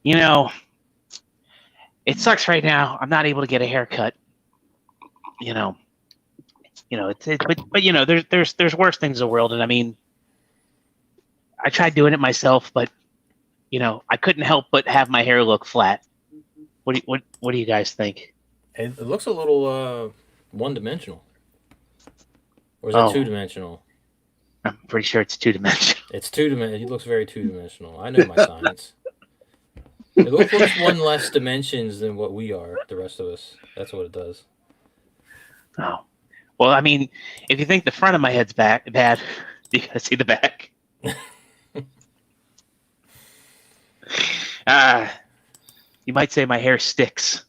You know, it sucks right now. I'm not able to get a haircut. But there's worse things in the world, and I mean, I tried doing it myself, but I couldn't help but have my hair look flat. What do you guys think? It looks a little one-dimensional. Or is it two-dimensional? I'm pretty sure it's two-dimensional. It's two-dimensional. It looks very two-dimensional. I know my science. It looks one less dimensions than what we are, the rest of us. That's what it does. Oh. Well, I mean, if you think the front of my head's bad, you gotta see the back. You might say my hair sticks.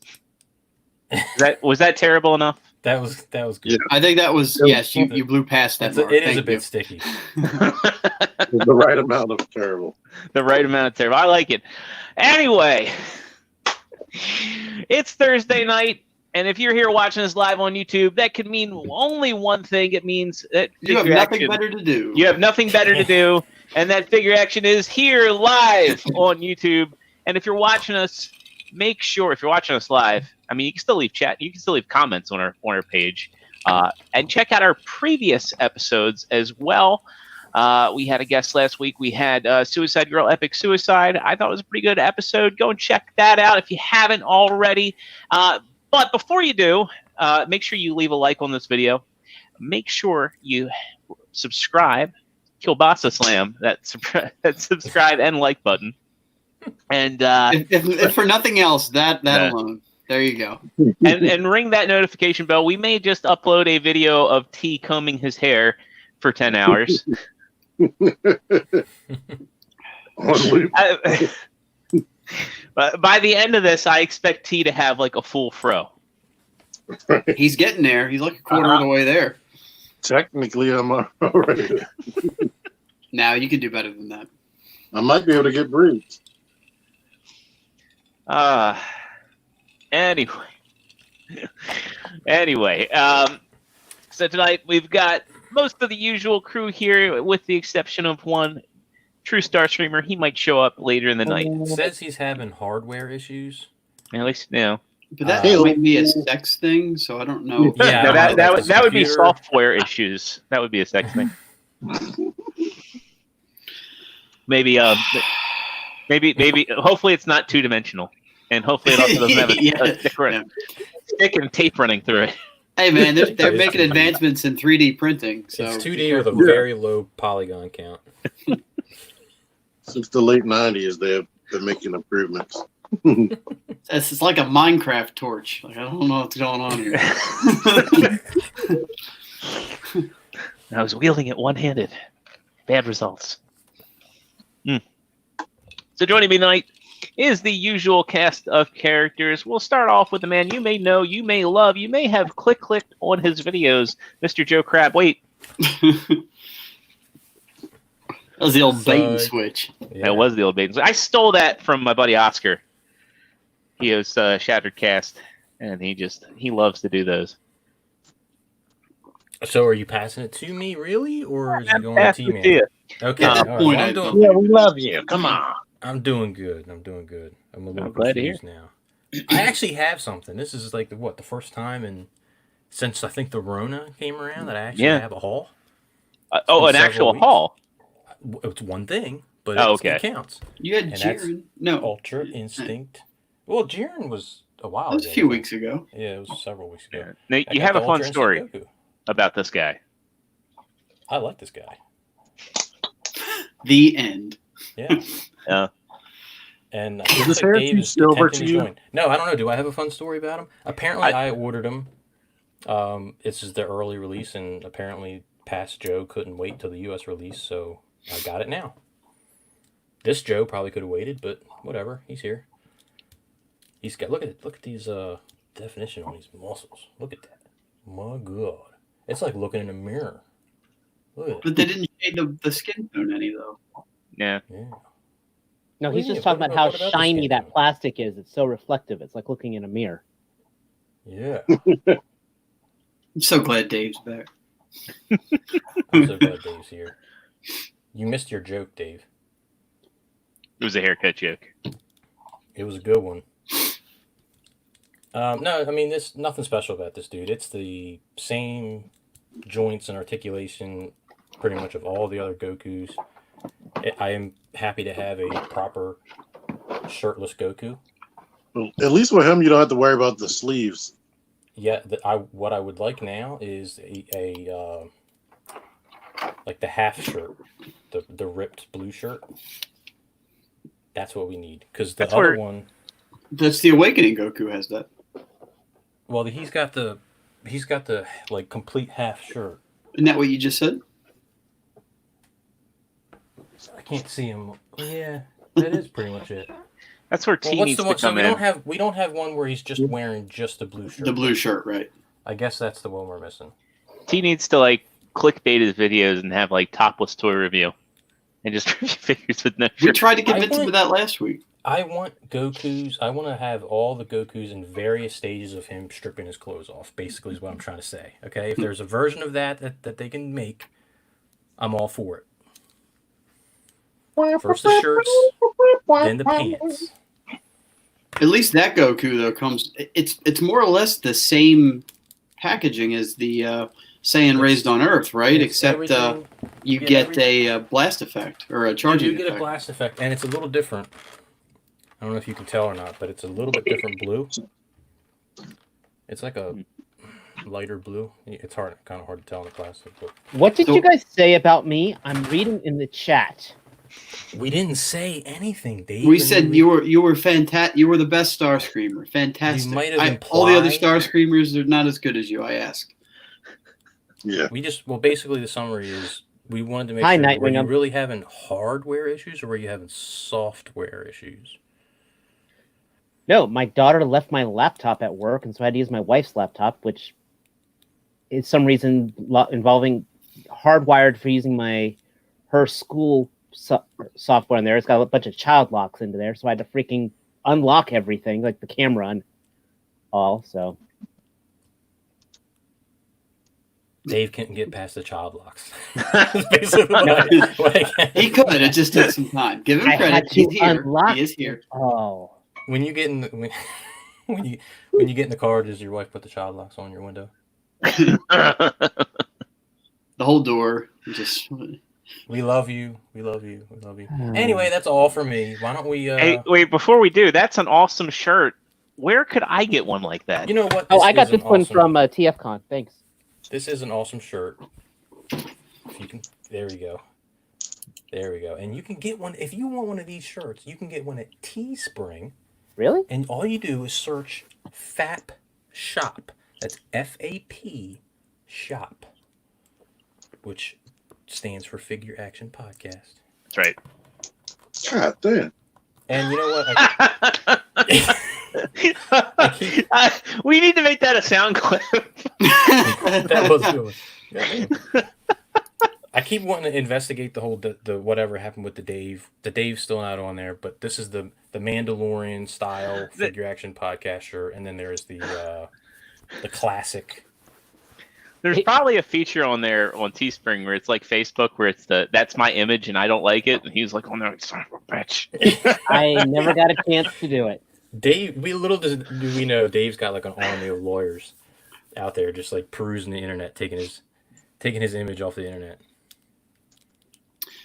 Was that terrible enough? That was good. Yeah. I think that was yes. You blew past that. It is a bit sticky. The right amount of terrible. The right amount of terrible. I like it. Anyway, it's Thursday night, and if you're here watching this live on YouTube, that could mean only one thing. It means that you have nothing better to do. You have nothing better to do, and that figure action is here live on YouTube. And if you're watching us, make sure if you're watching us live, I mean, you can still leave chat, you can still leave comments on our page, and check out our previous episodes as well. We had a guest last week. We had Suicide Girl Epic Suicide. I thought it was a pretty good episode. Go and check that out if you haven't already. But before you do, make sure you leave a like on this video. Make sure you subscribe. Kielbasa Slam that subscribe and like button. And if for nothing else, that alone. There you go. and ring that notification bell. We may just upload a video of T combing his hair for 10 hours. By the end of this, I expect T to have like a full fro. He's getting there. He's like a quarter of the way there. Technically, I'm already there. Now you can do better than that. I might be able to get briefed. Anyway, so tonight we've got most of the usual crew here, with the exception of one true star streamer. He might show up later in the night. It says he's having hardware issues. At least, But that might be a sex thing, so I don't know. Yeah, no, that would be software issues. That would be a sex thing. Maybe. Hopefully, it's not two-dimensional, and hopefully, it also doesn't have a stick and tape running through it. Hey man, they're making advancements in 3D printing. So it's 2D with a very low polygon count. Since the late 90s, they've been making improvements. It's like a Minecraft torch. Like, I don't know what's going on here. I was wielding it one-handed. Bad results. So joining me tonight is the usual cast of characters. We'll start off with the man you may know, you may love, you may have clicked on his videos, Mr. Joe Crab. Wait. That was the old bait and switch. Yeah. That was the old bait and switch. I stole that from my buddy Oscar. He has Shattered Cast, and he loves to do those. So are you passing it to me, really? Or is it going to T-Man? Okay. We love you. Come on. I'm doing good. I'm a little confused now. I actually have something. This is like the first time since I think the Rona came around that I actually have a haul. An actual haul? It's one thing, but it counts. You had Jiren. No. Ultra Instinct. Well, Jiren was a while ago. It was a few weeks ago. Yeah, it was several weeks ago. Now, you have a fun story about this guy. I like this guy. The end. Yeah. And is this Dave is still over to you? No, I don't know. Do I have a fun story about him? Apparently, I ordered him. This is the early release, and apparently, past Joe couldn't wait till the U.S. release, so I got it now. This Joe probably could have waited, but whatever. He's here. He's got look at these definition on these muscles. Look at that. My God, it's like looking in a mirror. But they didn't shade the skin tone any though. Yeah. No, he's just talking about how shiny that plastic is. It's so reflective. It's like looking in a mirror. Yeah. I'm so glad Dave's back. I'm so glad Dave's here. You missed your joke, Dave. It was a haircut joke. It was a good one. No, I mean, there's nothing special about this dude. It's the same joints and articulation pretty much of all the other Gokus. I am happy to have a proper shirtless Goku. Well, at least with him, you don't have to worry about the sleeves. Yeah, what I would like now is a like the half shirt, the ripped blue shirt. That's what we need, because the other one. That's the Awakening Goku has that. Well, he's got the like complete half shirt. Isn't that what you just said? I can't see him. Yeah, that is pretty much it. That's where T needs to come so in. we don't have one where he's just wearing just the blue shirt. The blue shirt, right? I guess that's the one we're missing. T needs to like clickbait his videos and have like topless toy review, and just review figures with no shirt. We tried to convince him of that last week. I want Goku's. I want to have all the Gokus in various stages of him stripping his clothes off. Basically, is what I'm trying to say. Okay, if there's a version of that they can make, I'm all for it. First the shirts, then the pants. At least that Goku though comes. It's more or less the same packaging as the Saiyan Raised on Earth, right? Except you get a blast effect or a charging. You do get a blast effect, and it's a little different. I don't know if you can tell or not, but it's a little bit different blue. It's like a lighter blue. It's kind of hard to tell in the plastic. But... What did you guys say about me? I'm reading in the chat. We didn't say anything, Dave. We said you were fantastic. You were the best Star Screamer. Fantastic. You might have all the other Star Screamers are not as good as you. I asked. Yeah. Basically the summary is we wanted to make Hi, sure Nightwing. were you really having hardware issues or were you having software issues? No, my daughter left my laptop at work, and so I had to use my wife's laptop, which is some reason involving hardwired for using her school software in there. It's got a bunch of child locks into there, so I had to freaking unlock everything, like the camera and all. So Dave couldn't get past the child locks. Basically he could. It just took some time. Give him credit. He's here. He is here. Oh. When you get in when you get in the car, does your wife put the child locks on your window? The whole door. Just. We love you. We love you. We love you. Anyway, that's all for me. Why don't we? Hey, wait! Before we do, that's an awesome shirt. Where could I get one like that? You know what? I got this one from TFCon. Thanks. This is an awesome shirt. If you can, there we go. There we go. And you can get one if you want one of these shirts. You can get one at Teespring. Really? And all you do is search FAP Shop. That's FAP Shop, which stands for Figure Action Podcast. That's right. God damn. And you know what? We need to make that a sound clip. That was good. Yeah. I keep wanting to investigate the whole the whatever happened with the Dave. The Dave's still not on there, but this is the Mandalorian style Figure Action Podcast shirt, and then there's the classic. There's probably a feature on there on Teespring where it's like Facebook, where it's that's my image and I don't like it, and he's like, "Oh no, son of a bitch." I never got a chance to do it. Dave, do we know Dave's got like an army of lawyers out there just like perusing the internet, taking his image off the internet.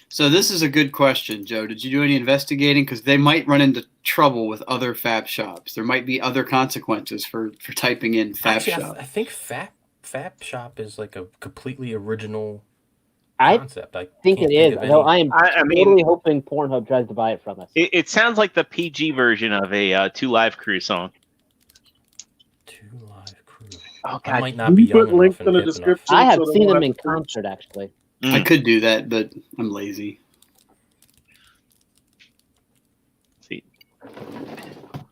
So this is a good question, Joe. Did you do any investigating? Because they might run into trouble with other fab shops. There might be other consequences for typing in fab shop. I think Fab Shop is like a completely original I concept. I think it is. Though I am totally hoping Pornhub tries to buy it from us. It sounds like the PG version of a 2 Live Crew song. 2 Live Crew. Oh, God. I might not be young enough and hip enough. I have seen them in concert, actually. I could do that, but I'm lazy. See.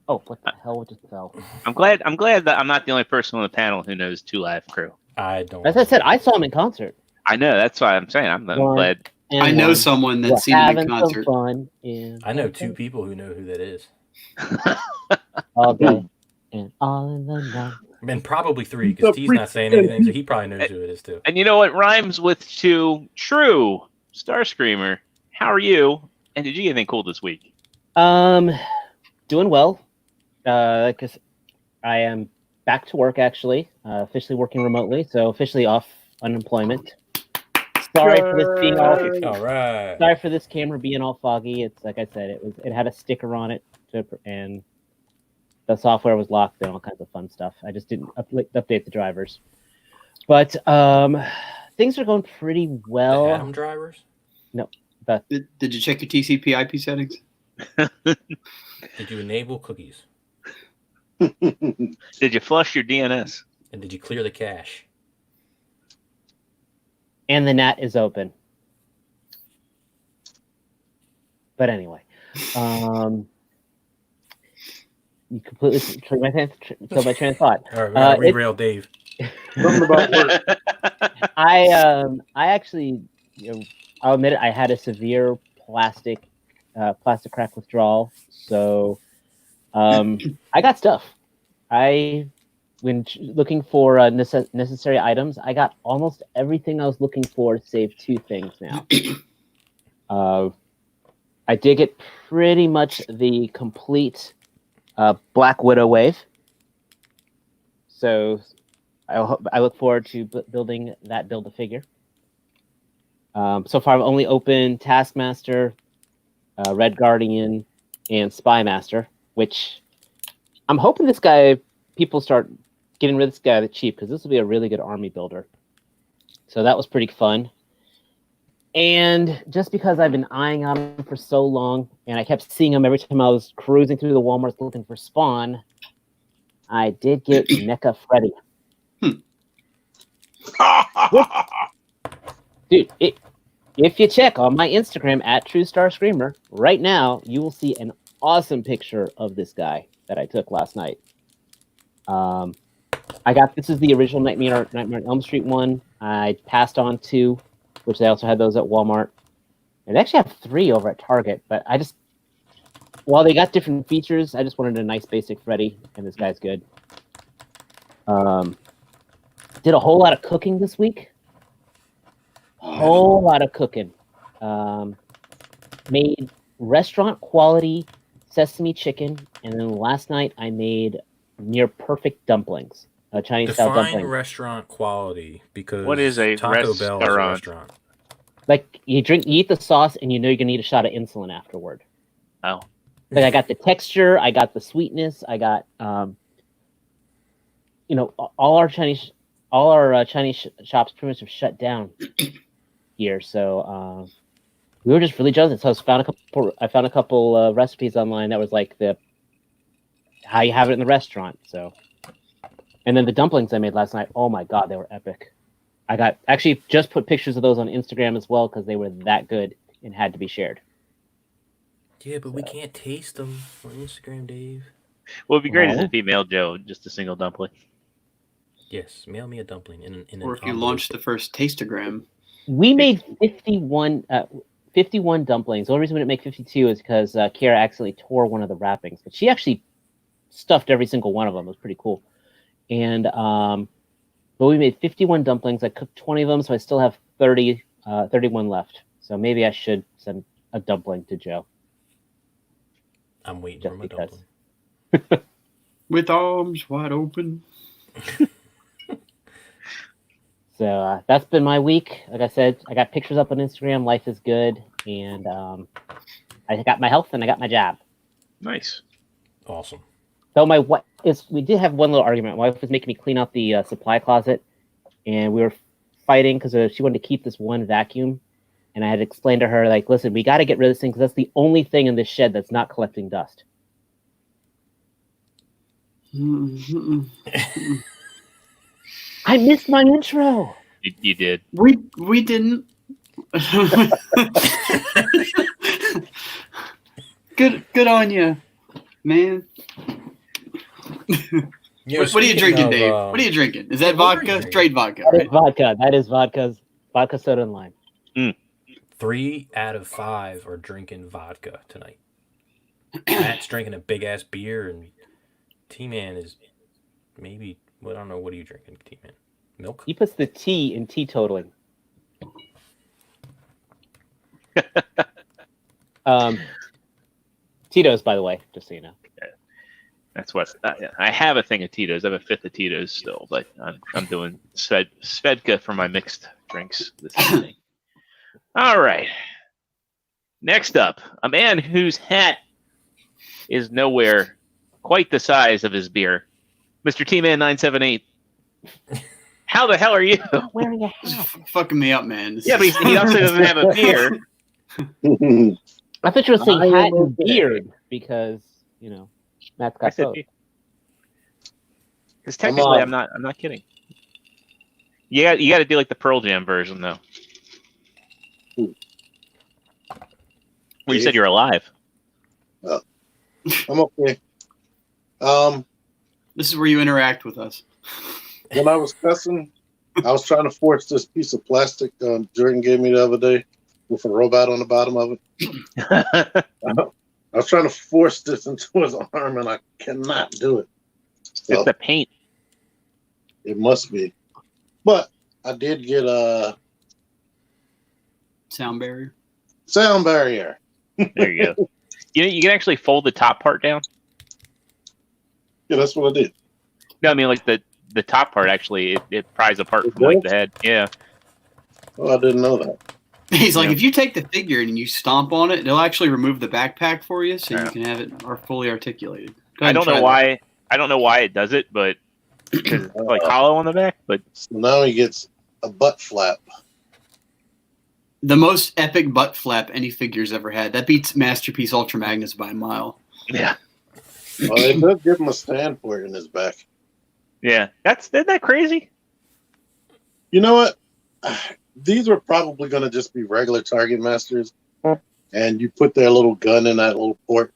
Oh, what the hell just fell? I'm glad that I'm not the only person on the panel who knows 2 Live Crew. I don't. As I said, I saw them in concert. I know, that's why I'm saying I'm glad. I know someone that's seen them in concert. Fun and I know 2 people who know who that is. all day and all in the night. And probably 3 because T's not saying anything, so he probably knows who it is too. And you know what rhymes with 2? True. Starscreamer. How are you? And did you get anything cool this week? Doing well. Because I am back to work, actually. Officially working remotely, so officially off unemployment. Sorry for this being all. All right. Sorry for this camera being all foggy. It's like I said, it had a sticker on it, and the software was locked and all kinds of fun stuff. I just didn't update the drivers. But things are going pretty well. The Atom drivers? No. Did you check your TCP/IP settings? Did you enable cookies? Did you flush your DNS? And did you clear the cache? And the NAT is open. But anyway, you completely killed my train of thought. All right, we gotta re-rail Dave. Something about work. I actually, I'll admit it, I had a severe plastic crack withdrawal, so I got stuff. When looking for necessary items, I got almost everything I was looking for, save 2 things now. I did get pretty much the complete Black Widow wave, so I look forward to building that Build-A-Figure. So far, I've only opened Taskmaster, Red Guardian, and Spy Master, which I'm hoping people start getting rid of this guy cheap, because this will be a really good army builder. So that was pretty fun. And just because I've been eyeing on him for so long, and I kept seeing him every time I was cruising through the Walmarts looking for Spawn, I did get Mecha Freddy. Dude, if you check on my Instagram at TrueStarScreamer, right now you will see an awesome picture of this guy that I took last night. This is the original Nightmare on Elm Street one. I passed on 2, which they also had those at Walmart. And they actually have 3 over at Target, but while they got different features, I just wanted a nice basic Freddy, and this guy's good. Did a whole lot of cooking this week. Whole lot of cooking. Made restaurant quality sesame chicken, and then last night I made near perfect dumplings, Chinese style Define dumplings. restaurant quality, because What is a Taco Bell is a restaurant? restaurant. Like you eat the sauce, and you know you're gonna need a shot of insulin afterward. Oh. Like I got the texture, I got the sweetness, I got all our Chinese shops pretty much have shut down here, so we were just really jealous. So I found a couple recipes online that was like how you have it in the restaurant. So, and then the dumplings I made last night, oh my god, they were epic. I actually just put pictures of those on Instagram as well, because they were that good and had to be shared. Yeah, but we can't taste them on Instagram, Dave. What would be great is Well. if he mailed Joe just a single dumpling. Yes, mail me a dumpling in an Or if you envelope. launch the first Tasteogram. We made 51 dumplings. The only reason we didn't make 52 is because Kiara accidentally tore one of the wrappings, but she actually stuffed every single one of them. It was pretty cool. And but we made 51 dumplings. I cooked 20 of them, so I still have 31 left. So maybe I should send a dumpling to Joe. I'm waiting Just for my because. dumpling. With arms wide open. So that's been my week. Like I said, I got pictures up on Instagram. Life is good, and I got my health and I got my job. Nice. Awesome. So we did have one little argument. My wife was making me clean out the supply closet, and we were fighting because she wanted to keep this one vacuum, and I had explained to her, like, listen, we got to get rid of this thing because that's the only thing in this shed that's not collecting dust. I missed my intro. You did. We didn't. Good on you, man. What are you drinking, Dave? What are you drinking? Is that what are you vodka? drinking? Straight vodka, That is right? vodka. That is vodka, soda, and lime. 3 out of 5 are drinking vodka tonight. Matt's drinking a big ass beer, and T-Man is maybe. Well, I don't know. What are you drinking, T-Man? Milk? He puts the T in teetotaling. Tito's, by the way, just so you know. That's what I have a thing of Tito's. I have a fifth of Tito's still, but I'm doing Svedka for my mixed drinks this evening. All right. Next up, a man whose hat is nowhere quite the size of his beer, Mr. T-Man 978. How the hell are you? Wearing a This is hat. fucking me up, man. Yeah, but he also doesn't have a beer. I thought you were saying I hat am and okay. beard because Matt's I got said both. because technically I'm not kidding. You got to do like the Pearl Jam version though. Well, you said you're alive. I'm okay. This is where you interact with us. When I was cussing, I was trying to force this piece of plastic Jordan gave me the other day with a robot on the bottom of it. I was trying to force this into his arm, and I cannot do it. So It's the paint. it must be. But I did get a Sound barrier. sound barrier. There you go. You can actually fold the top part down. Yeah, that's what I did. No, I mean like the top part actually it pries apart from like the head. Yeah. Oh, I didn't know that. He's like, Yeah. if you take the figure and you stomp on it, they'll actually remove the backpack for you, so Yeah. you can have it fully articulated. I Go ahead don't and try know that. why. I don't know why it does it, but because it's like hollow on the back. But So now he gets a butt flap. The most epic butt flap any figure's ever had. That beats Masterpiece Ultra Magnus by a mile. yeah, Well, they did give him a stand for it in his back. yeah, isn't that crazy? You know what? These were probably going to just be regular Target Masters, and you put their little gun in that little port,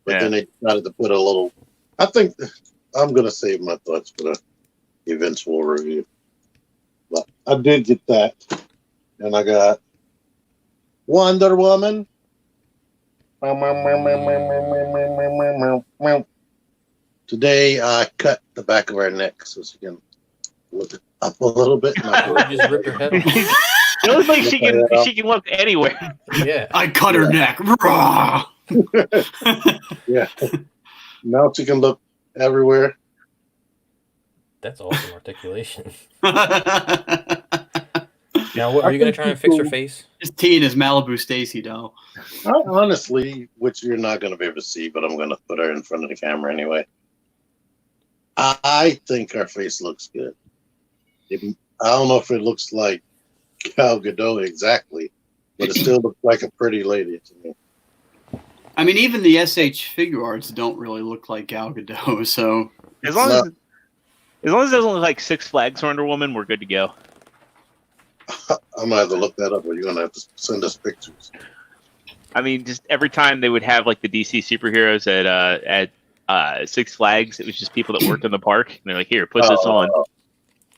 but Yeah. then they decided to put a little. I think I'm going to save my thoughts for the eventual review. But I did get that, and I got Wonder Woman. Today I cut the back of her neck so she can look up a little bit. You just ripped her head off. It looks like she can look anywhere. Yeah. I cut her neck. Rah! Yeah. Now she can look everywhere. That's awesome articulation. Now, what, are you going to try and fix her face? Just T and his Malibu Stacy doll. I honestly, which you're not going to be able to see, but I'm going to put her in front of the camera anyway. I think her face looks good. I don't know if it looks like Gal Gadot exactly, but it still looks like a pretty lady to me. I mean, even the SH figure arts don't really look like Gal Gadot, so As long as it doesn't look like Six Flags Wonder Woman, we're good to go. I'm going to have to look that up, or you're going to have to send us pictures. I mean, just every time they would have like the DC superheroes at Six Flags, it was just people that worked in the park, and they're like, "Here, put this on."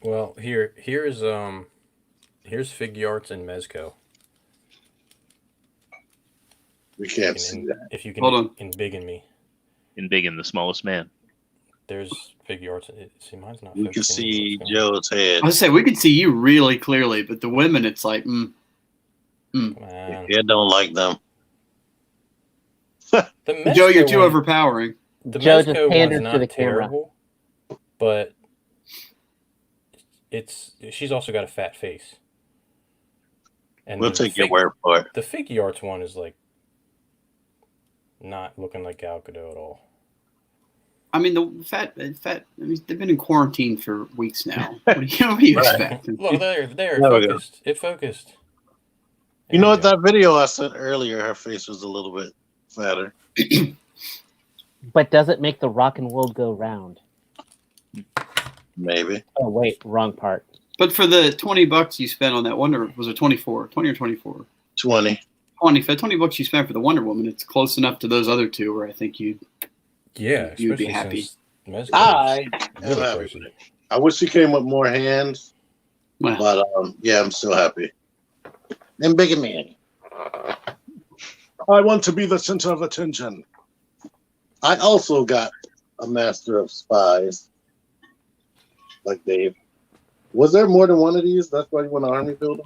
Well, here's Figure Arts and Mezco. We can't see that. If you can Hold on. embiggen me. In Big and the Smallest Man. There's Figure Arts. See, mine's not You can focusing. see What's going on? Joe's head. I was say we can see you really clearly, but the women, it's like, Come on. Yeah, don't like them. The Joe, you're Mezco too one- overpowering. The Joe just Mezco panders one's to not the camera. terrible, but she's also got a fat face. And We'll take your word for it. The Figure Arts one is like not looking like Gal Gadot at all. I mean, the fat. I mean, they've been in quarantine for weeks now. What do you expect? Look, there, it There we go. focused. It focused. You know what? There That video I sent earlier, her face was a little bit fatter. But does it make the rock and world go round? Maybe. Oh wait, wrong part. But for the $20 you spent on that Wonder, was it 24? 20 or 24? 20. 20. For the $20 you spent for the Wonder Woman, it's close enough to those other two where I think you'd. Yeah, You'd be especially happy. since Mezco I is am really happy pricey. with it. I wish she came with more hands, Well, but yeah, I'm still happy. And big and man. I want to be the center of attention. I also got a Master of Spies, like Dave. Was there more than one of these? That's why you want an army builder?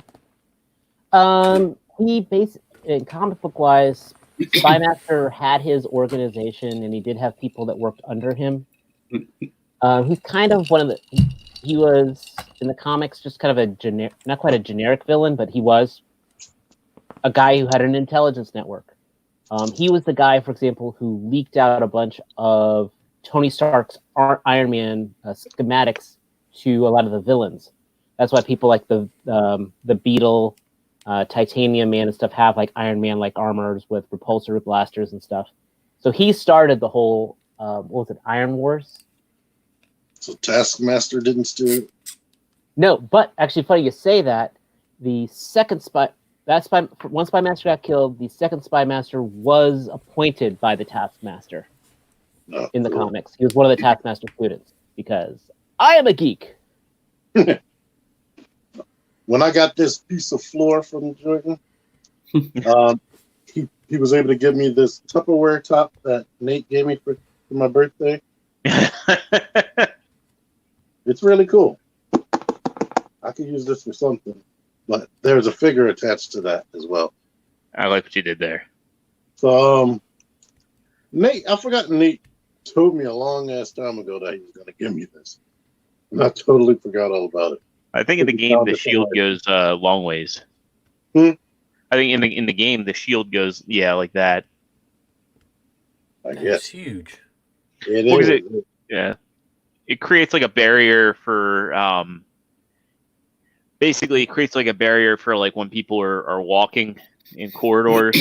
He basically, comic book wise, Spymaster had his organization, and he did have people that worked under him. He's kind of one of the. He was in the comics just kind of a generic, not quite a generic villain, but he was a guy who had an intelligence network. He was the guy, for example, who leaked out a bunch of Tony Stark's Iron Man schematics to a lot of the villains. That's why people like the Beetle, Titanium Man and stuff have like Iron Man like armors with repulsor blasters and stuff. So he started the whole what was it, Iron Wars? So Taskmaster didn't steal it? No, but actually funny you say that. The second one Spymaster got killed, the second Spymaster was appointed by the Taskmaster in the comics. He was one of the Taskmaster students because I am a geek. When I got this piece of floor from Jordan, he was able to give me this Tupperware top that Nate gave me for my birthday. It's really cool. I could use this for something, but there's a figure attached to that as well. I like what you did there. So, Nate, I forgot Nate told me a long ass time ago that he was going to give me this. And I totally forgot all about it. I think in the game the shield goes long ways. I think in the game the shield goes like that. I That's guess huge. it What is. is it? Yeah, it creates like a barrier for basically it creates like a barrier for like when people are walking in corridors.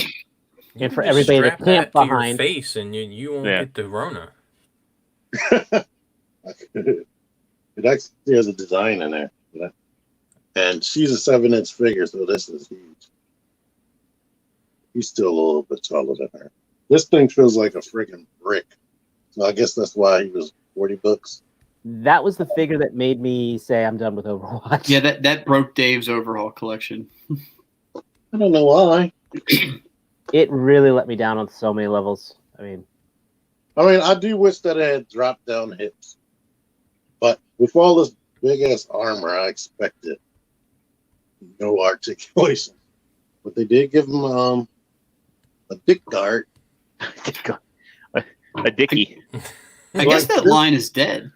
You And for can just everybody to strap camp that to your behind. face, and you won't get the Rona. It actually has a design in there. And she's a 7-inch figure, so this is huge. He's still a little bit taller than her. This thing feels like a friggin' brick. So I guess that's why he was $40. That was the figure that made me say I'm done with Overwatch. Yeah, that broke Dave's overhaul collection. I don't know why. It really let me down on so many levels. I mean, I do wish that it had dropped down hips. But with all this big ass armor, I expected no articulation. But they did give him a dick guard. A dickie. I guess that line is dead.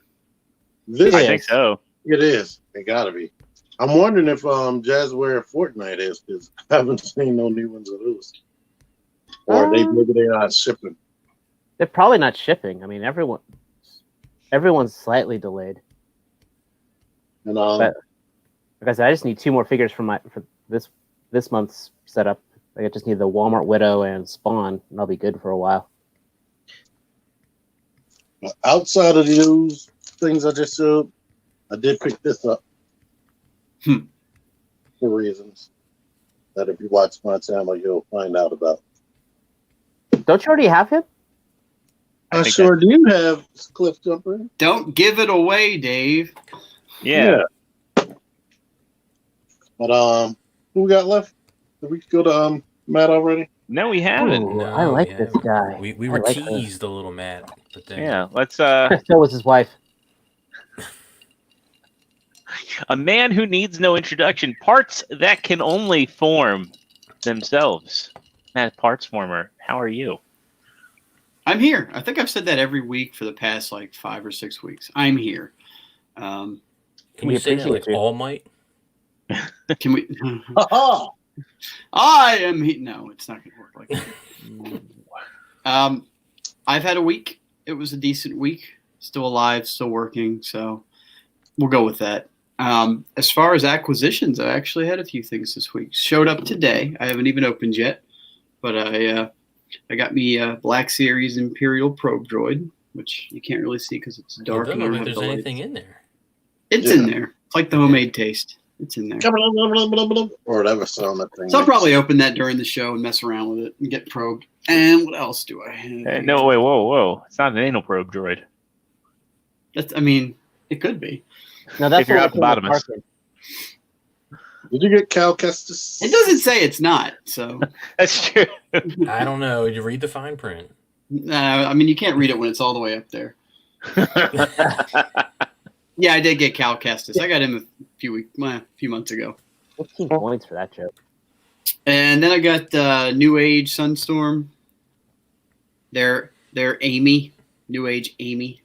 This, I think so. It is. It gotta be. I'm wondering if Jazzware Fortnite is, because I haven't seen no new ones of those. Or maybe they're not shipping. they're probably not shipping. I mean, everyone's slightly delayed. And But like I said, I just need 2 more figures for this month's setup. Like I just need the Walmart Widow and Spawn, and I'll be good for a while. outside of those things I just showed, I did pick this up. For reasons that if you watch my channel, you'll find out about. Don't you already have him? I sure do have Cliff Jumper. Don't give it away, Dave. Yeah. But who we got left? Did we go to Matt already? No, we haven't. Ooh, No, I like we this haven't. guy. We I were like him. teased a little, Matt. But then Yeah, let's So was his wife. a man who needs no introduction. Parts that can only form themselves. Matt, Parts Former, how are you? I'm here. I think I've said that every week for the past 5 or 6 weeks. I'm here. Can We you say that appreciate like you. All Might? Can we? Ha I am here. No, it's not going to work like that. I've had a week. It was a decent week. Still alive, still working. So we'll go with that. As far as acquisitions, I actually had a few things this week. Showed up today. I haven't even opened yet, but I got me a Black Series Imperial Probe Droid, which you can't really see because it's dark. It and doesn't I look don't like have there's the anything lights. in there. It's in there. It's like the homemade taste. It's in there. or whatever sound that thing. So I'll makes. probably open that during the show and mess around with it and get probed. And what else do I have? No, wait, whoa. It's not an anal probe droid. I mean, it could be. No, that's If you're what out the came with bottomest. Parkin. Did you get Cal Kestis? It doesn't say it's not. So, That's true. I don't know. You read the fine print. I mean, you can't read it when it's all the way up there. Yeah, I did get Cal Kestis. I got him a few months ago. 15 points for that joke. And then I got New Age Sunstorm. They're Amy, New Age Amy.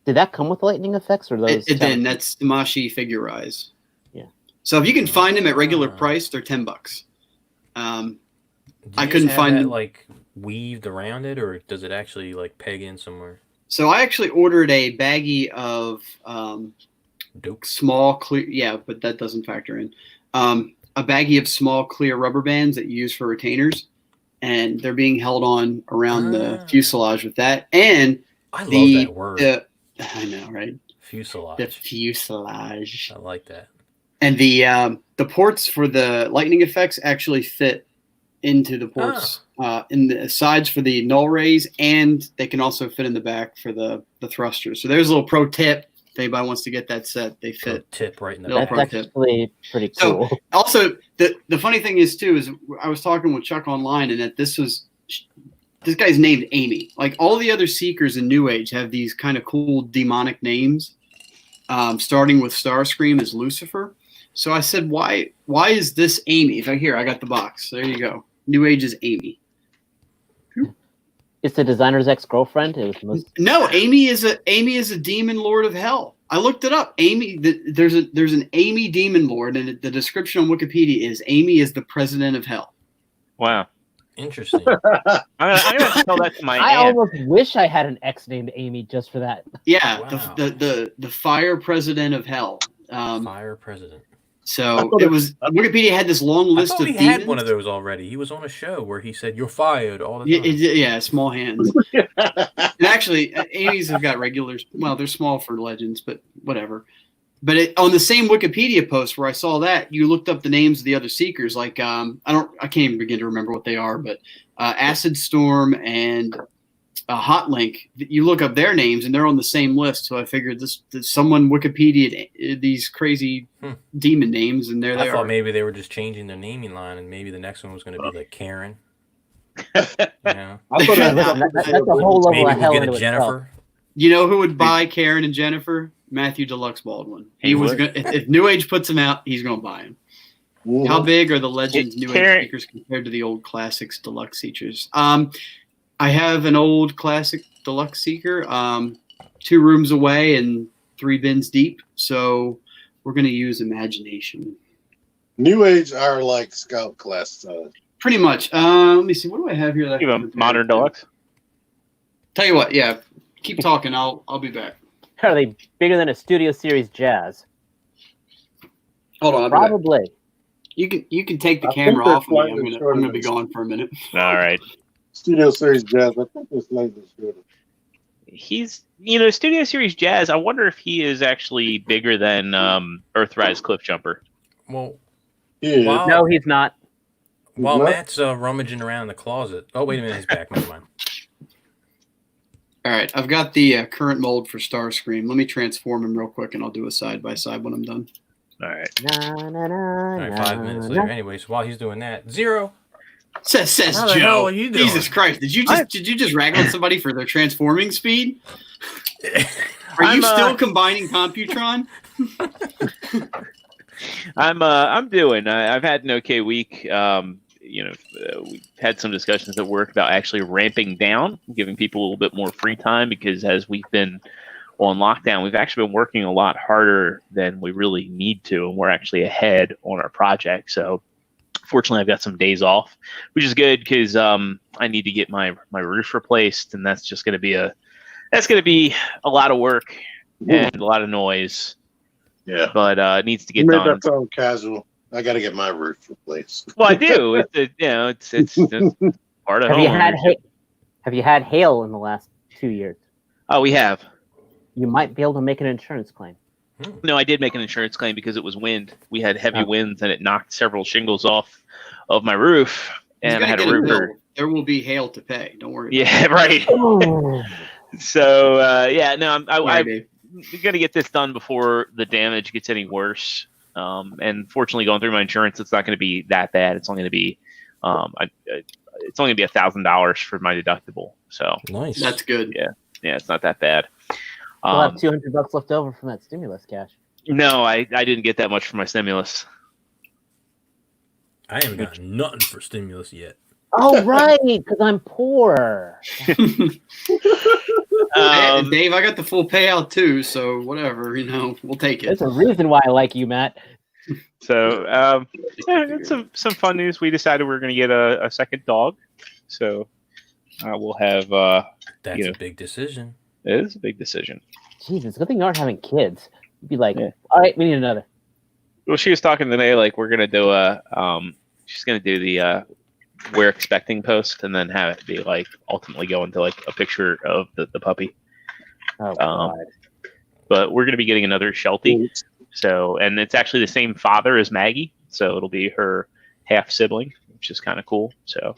Did that come with lightning effects, or those? It didn't. That's Tamashi Figure Eyes. Yeah. So if you can find them at regular price, they're $10. I couldn't find that them. like weaved around it, or does it actually like peg in somewhere? So I actually ordered a baggie of small clear. Yeah, but that doesn't factor in. A baggie of small clear rubber bands that you use for retainers, and they're being held on around the fuselage with that. And I love that word. I know, right? Fuselage. The fuselage. I like that. And the ports for the lightning effects actually fit into the ports in the sides for the null rays, and they can also fit in the back for the thrusters. So there's a little pro tip. If anybody wants to get that set, they fit. Tip right in the That's back. actually pretty cool. So also, the funny thing is too is I was talking with Chuck online, and that this guy's named Amy. Like all the other Seekers in New Age have these kind of cool demonic names, starting with Starscream as Lucifer. So I said, why is this Amy? If I got the box. There you go. New Age is Amy. It's the designer's ex-girlfriend. No, Amy is a demon lord of hell. I looked it up. Amy, there's an Amy demon lord, and the description on Wikipedia is Amy is the president of hell. Wow. Interesting. I'm gonna tell that to my I aunt. almost wish I had an ex named Amy just for that. Yeah, Wow. the fire president of hell. Fire president. So it was Wikipedia had this long list I of thought he demons. had one of those already. He was on a show where he said, "You're fired" all the time. Yeah, small hands. And actually, Amy's have got regulars. Well, they're small for legends, but whatever. But on the same Wikipedia post where I saw that, you looked up the names of the other Seekers. Like I can't even begin to remember what they are, but Acid Storm and Hot Link. You look up their names, and they're on the same list. So I figured someone Wikipedia'd these crazy demon names, and there they are. I thought maybe they were just changing their naming line, and maybe the next one was going to be like Karen. That's a whole level Maybe of hell we'll get into a itself. Jennifer. You know who would buy Karen and Jennifer? Matthew Deluxe Baldwin. He was would. gonna, if New Age puts him out, he's going to buy him. How big are the Legends New Age Seekers compared to the old Classics Deluxe Seekers? I have an old Classic Deluxe Seeker, 2 rooms away and 3 bins deep. So we're going to use imagination. New Age are like Scout class. Pretty much. Let me see. What do I have here? That You have a modern deluxe. Tell you what. Yeah. Keep talking. I'll be back. Are they bigger than a Studio Series Jazz? Hold on. I'll be back. Probably. You can take the I camera think off me. they're I'm slightly gonna shorter be gone for a minute. All right. Studio Series Jazz. I think it's like this. He's, Studio Series Jazz. I wonder if he is actually bigger than Earthrise Cliff Jumper. Well, Yeah. No, he's not. while What? Matt's rummaging around in the closet. Oh, wait a minute, he's back. Never mind. All right, I've got the current mold for Starscream. Let me transform him real quick, and I'll do a side by side when I'm done. All right. All right, 5 minutes later. Anyway, so while he's doing that, Zero. Says How the hell Joe. are you doing? Jesus Christ! Did you just rag on somebody for their transforming speed? Are you still combining Computron? I'm doing. I've had an okay week. We've had some discussions at work about actually ramping down, giving people a little bit more free time, because as we've been on lockdown, we've actually been working a lot harder than we really need to, and we're actually ahead on our project. So fortunately, I've got some days off, which is good because I need to get my roof replaced, and that's going to be a lot of work and a lot of noise. Yeah. But it needs to You get made done. that sound casual. I got to get my roof replaced. Well, I do. It's part of homeownership. Have you had hail in the last 2 years? Oh, we have. You might be able to make an insurance claim. No, I did make an insurance claim because it was wind. We had heavy winds, and it knocked several shingles off of my roof, and I had a roofer. There will be hail to pay. Don't worry. Yeah, right. So I'm going to get this done before the damage gets any worse. And fortunately, going through my insurance, it's not going to be that bad. It's only going to be, it's only going to be $1,000 for my deductible. So Nice. That's good. Yeah, it's not that bad. You'll have $200 left over from that stimulus cash. No, I didn't get that much for my stimulus. I haven't got nothing for stimulus yet. Oh, right, because I'm poor. Hey, Dave, I got the full payout too, so whatever, we'll take it. There's a reason why I like you, Matt. So, it's some fun news. We decided we are going to get a second dog. So, we'll have. That's a big decision. It is a big decision. Jesus, good thing you aren't having kids. You'd be like, Yeah. all right, we need another. Well, she was talking today, like we're going to do she's going to do the we're expecting post and then have it be like ultimately go into like a picture of the puppy. Oh, God. But we're going to be getting another Sheltie. So, and it's actually the same father as Maggie. So it'll be her half sibling, which is kind of cool. So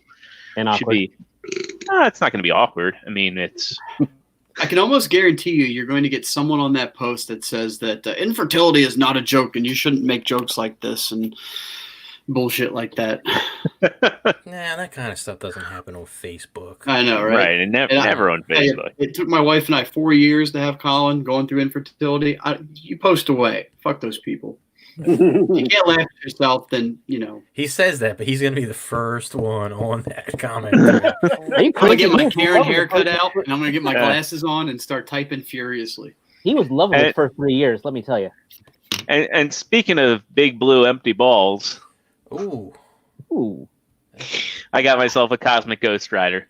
And it should awkward. be, it's not going to be awkward. I mean, I can almost guarantee you're going to get someone on that post that says that infertility is not a joke and you shouldn't make jokes like this and bullshit like that. Nah, that kind of stuff doesn't happen on Facebook. I know, right? right. And never on Facebook. It took my wife and I 4 years to have Colin going through infertility. You post away. Fuck those people. You can't laugh at yourself, then, He says that, but he's going to be the first one on that comment. Are you I'm going to crazy? get my He was Karen loving the haircut first- out, and I'm going to get my glasses on and start typing furiously. He was loving the first 3 years, let me tell you. And speaking of big blue empty balls, Ooh. Ooh. I got myself a Cosmic Ghost Rider.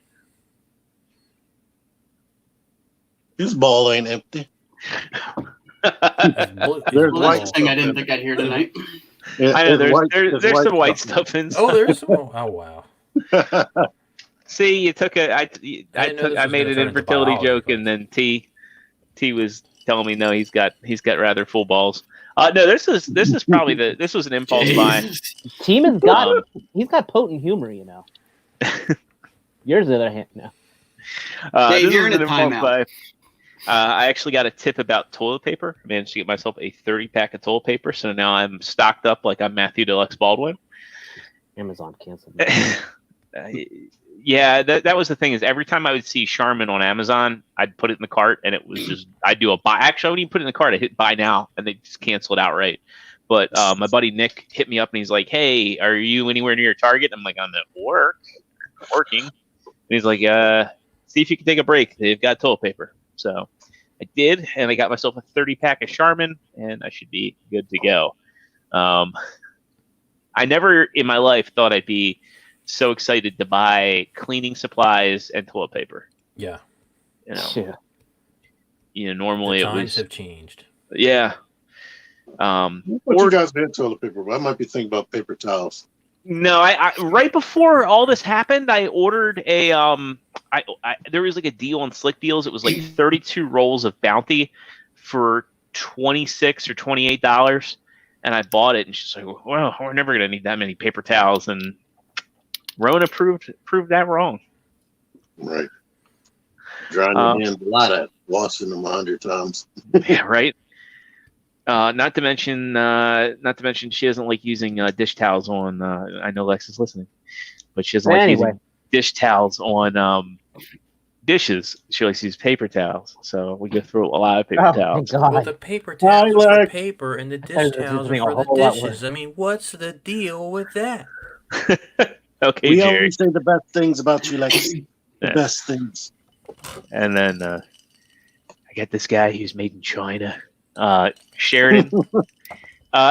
His ball ain't empty. There's There's Well, white that's the thing I stuff didn't in think I'd hear tonight. I know There's there's some white stuff stuff in. Oh, there's some. Oh, wow. See, you took I didn't know this I was made gonna an turn into infertility biology, joke, but- and then T was telling me no, he's got rather full balls. No, this is probably this was an impulse buy. Jesus. Team has got he's got potent humor, Yours, on the other hand, no. Dave, This you're is in an a impulse timeout. buy. I actually got a tip about toilet paper. I managed to get myself a 30-pack of toilet paper, so now I'm stocked up like I'm Matthew Deluxe Baldwin. Amazon canceled. Yeah, that was the thing, is every time I would see Charmin on Amazon, I'd put it in the cart, and it was just, I'd do a buy. Actually, I wouldn't even put it in the cart. I hit buy now, and they just cancel it outright. But my buddy Nick hit me up, and he's like, hey, are you anywhere near your Target? I'm like, I'm at work. I'm working. And he's like, see if you can take a break. They've got toilet paper. So I did, and I got myself a 30-pack of Charmin, and I should be good to go. I never in my life thought I'd be so excited to buy cleaning supplies and toilet paper. Yeah. Normally The it times was have changed. yeah. What you guys been toilet paper? I might be thinking about paper towels. No, I right before all this happened, I ordered a there was like a deal on Slick Deals. It was like 32 rolls of Bounty for $26 or $28, and I bought it. And she's like, "Well, we're never gonna need that many paper towels." And Rona proved that wrong. Right. Drying your hands a lot at washing them 100 times. Yeah, right. Not to mention, she doesn't like using dish towels on. I know Lex is listening, but she doesn't like using dish towels on dishes. She likes to use paper towels. So we go through a lot of paper towels. Well, the paper towels are for paper, and the dish towels are for the dishes. I mean, what's the deal with that? Okay, we Jerry. always say the best things about you, like the best things. And then I got this guy who's made in China. Sheridan.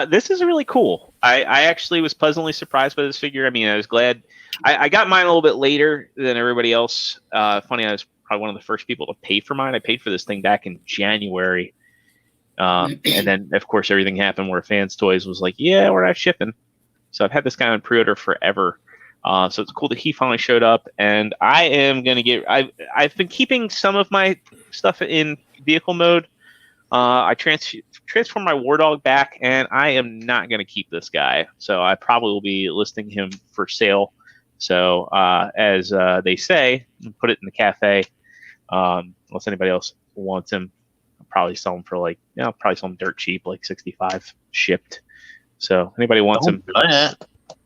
This is really cool. I actually was pleasantly surprised by this figure. I mean, I was glad. I got mine a little bit later than everybody else. Funny, I was probably one of the first people to pay for mine. I paid for this thing back in January. And then, of course, everything happened where Fans Toys was like, yeah, we're not shipping. So I've had this guy on pre-order forever. So it's cool that he finally showed up. And I am going to get... I've been keeping some of my stuff in vehicle mode. I transformed my War Dog back, and I am not going to keep this guy. So I probably will be listing him for sale. So as they say, put it in the cafe. Unless anybody else wants him, I'll probably sell him for probably sell him dirt cheap, like $65 shipped. So anybody wants him,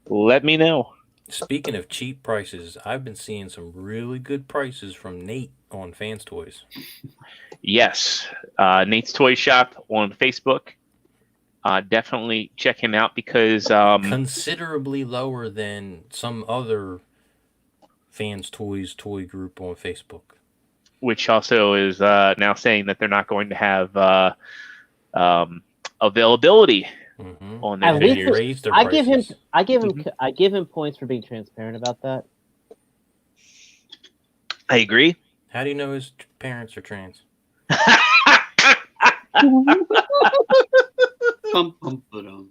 let me know. Speaking of cheap prices, I've been seeing some really good prices from Nate on Fans Toys. Yes, Nate's Toy Shop on Facebook. Definitely check him out because considerably lower than some other Fans Toys Toy Group on Facebook. Which also is now saying that they're not going to have availability on their At least figures. Raised their I give him prices. I give him points for being transparent about that. I agree. How do you know his parents are trans? Bum, bum, ba-dum.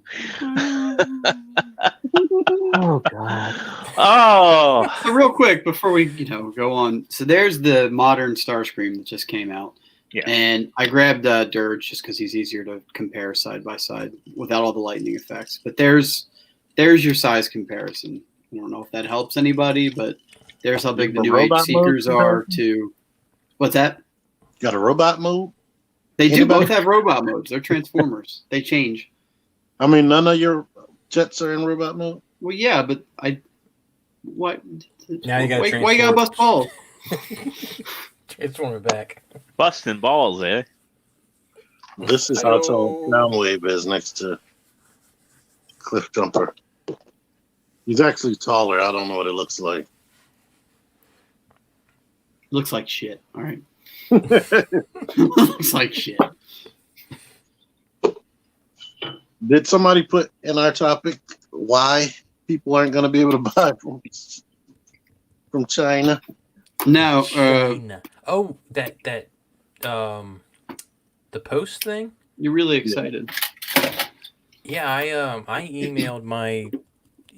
Oh God. Oh, So real quick before we go on, so there's the modern Starscream that just came out. Yeah. And I grabbed Dirge just because he's easier to compare side by side without all the lightning effects. But there's your size comparison. I don't know if that helps anybody, but there's how big the The new Age robot Seekers mode are comparison? to what's that? Got a robot mode? They do Anybody? both have robot modes. They're Transformers. They change. I mean, none of your jets are in robot mode? Well, yeah, but what? Now you gotta Why you gotta bust balls? Transform it back. busting balls, eh? This is how tall Soundwave is next to Cliff Jumper. He's actually taller. I don't know what it looks like. Looks like shit. All right. Looks like shit. Did somebody put in our topic why people aren't going to be able to buy from China? No. Oh, that the post thing. You're really excited. Yeah, I emailed my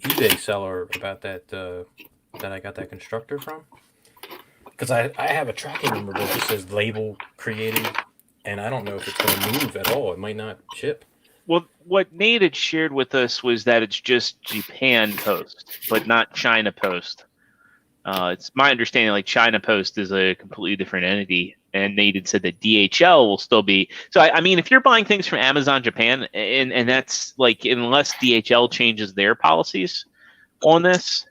eBay seller about that that I got that constructor from, because I have a tracking number that just says label created, and I don't know if it's going to move at all. It might not ship. Well, what Nate had shared with us was that it's just Japan Post, but not China Post. It's my understanding like China Post is a completely different entity, and Nate had said that DHL will still be. So I mean, if you're buying things from Amazon Japan, and that's like unless DHL changes their policies on this,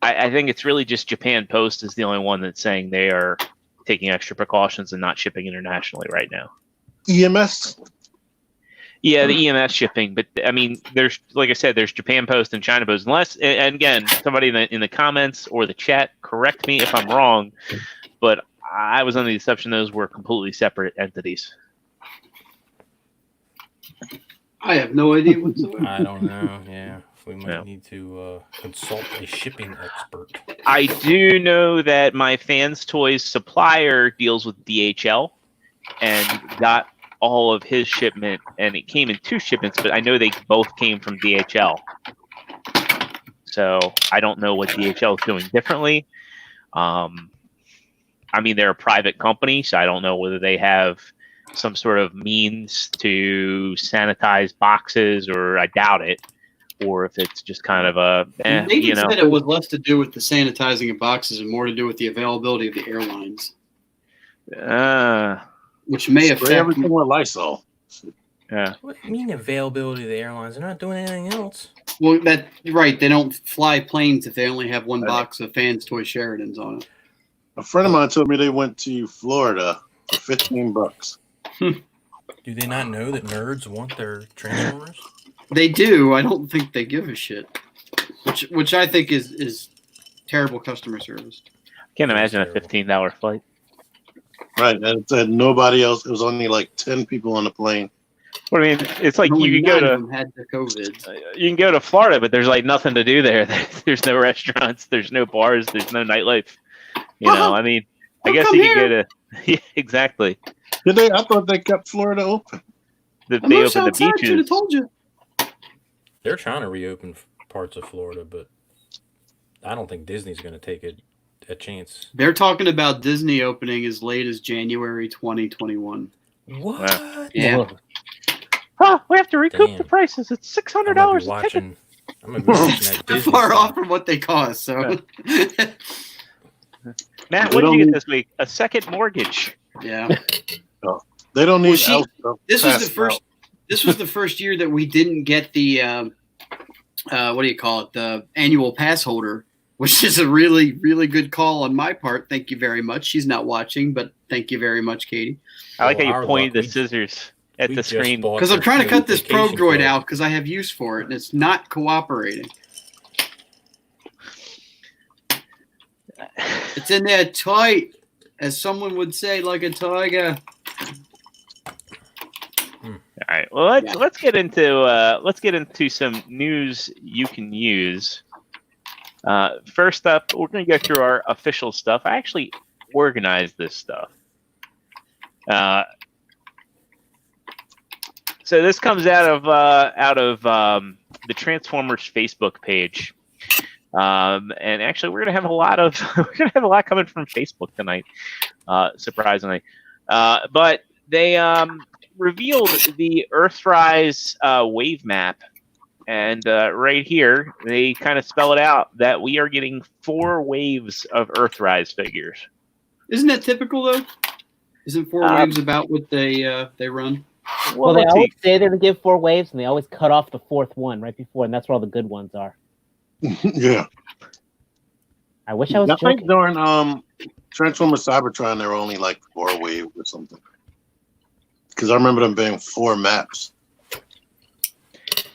I think it's really just Japan Post is the only one that's saying they are taking extra precautions and not shipping internationally right now. EMS? Yeah, the EMS shipping, but I mean, there's like I said, there's Japan Post and China Post. Unless, and again, somebody in the comments or the chat correct me if I'm wrong, but I was under the assumption those were completely separate entities. I have no idea whatsoever. I don't know. Yeah, we might need to consult a shipping expert. I do know that my Fans Toys supplier deals with DHL and got all of his shipment, and it came in 2 shipments, but I know they both came from DHL. So I don't know what DHL is doing differently. I mean, they're a private company, so I don't know whether they have some sort of means to sanitize boxes, or I doubt it, or if it's just kind of a, Nathan said it was less to do with the sanitizing of boxes and more to do with the availability of the airlines, which may Spray affect everything with Lysol. yeah. What do you mean availability of the airlines? They're not doing anything else. Well, right. They don't fly planes if they only have one box of Fans Toy Sheridans on it. A friend of mine told me they went to Florida for $15. Do they not know that nerds want their Transformers? They do. I don't think they give a shit, which I think is terrible customer service. Can't imagine a $15 flight. Right. And it said nobody else. It was only like 10 people on the plane. What I mean, it's like Only you could go 9 of to them had the COVID. you can go to Florida, but there's like nothing to do there. There's no restaurants, there's no bars, there's no nightlife. You know, I mean, I guess you could go to yeah, exactly. Did they? I thought they kept Florida open. They opened the Should have beaches. told you. They're trying to reopen parts of Florida, but I don't think Disney's going to take a chance. They're talking about Disney opening as late as January 2021. What? Yeah. We have to recoup the prices. It's $600 a ticket. I'm gonna be watching that They're Disney far stuff. off from what they cost. So, Matt, what did you get this week? A second mortgage. yeah. They don't need. This was the first. This was the first year that we didn't get the what do you call it? The annual pass holder, which is a really, really good call on my part. Thank you very much. She's not watching, but thank you very much, Katie. I like how you our pointed luck, the scissors at we the just screen. bought Because I'm the trying to cut this vacation probe droid club. out because I have use for it, and it's not cooperating. It's in there tight, as someone would say, like a tiger. All right. Well, let's get into some news you can use. First up, we're going to go through our official stuff. I actually organized this stuff. So this comes out of the Transformers Facebook page, and actually we're gonna have a lot coming from Facebook tonight, surprisingly. But they revealed the Earthrise wave map, and right here they kind of spell it out that we are getting 4 waves of Earthrise figures. Isn't that typical though? Isn't 4 waves about what they run? Well, they always say they're going to give 4 waves, and they always cut off the 4th one right before, and that's where all the good ones are. Yeah. I wish I was I joking. think during Transformers Cybertron, there were only like 4 waves or something. Because I remember them being 4 maps.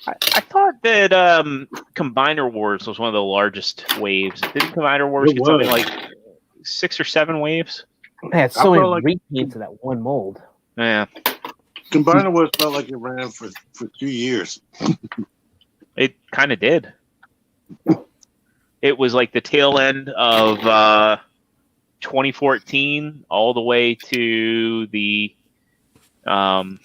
I thought that Combiner Wars was one of the largest waves. Didn't Combiner Wars get something like 6 or 7 waves? They had so many repaints of that one mold. Yeah. Combiner Wars felt like it ran for 2 years. It kind of did. It was like the tail end of 2014 all the way to the God,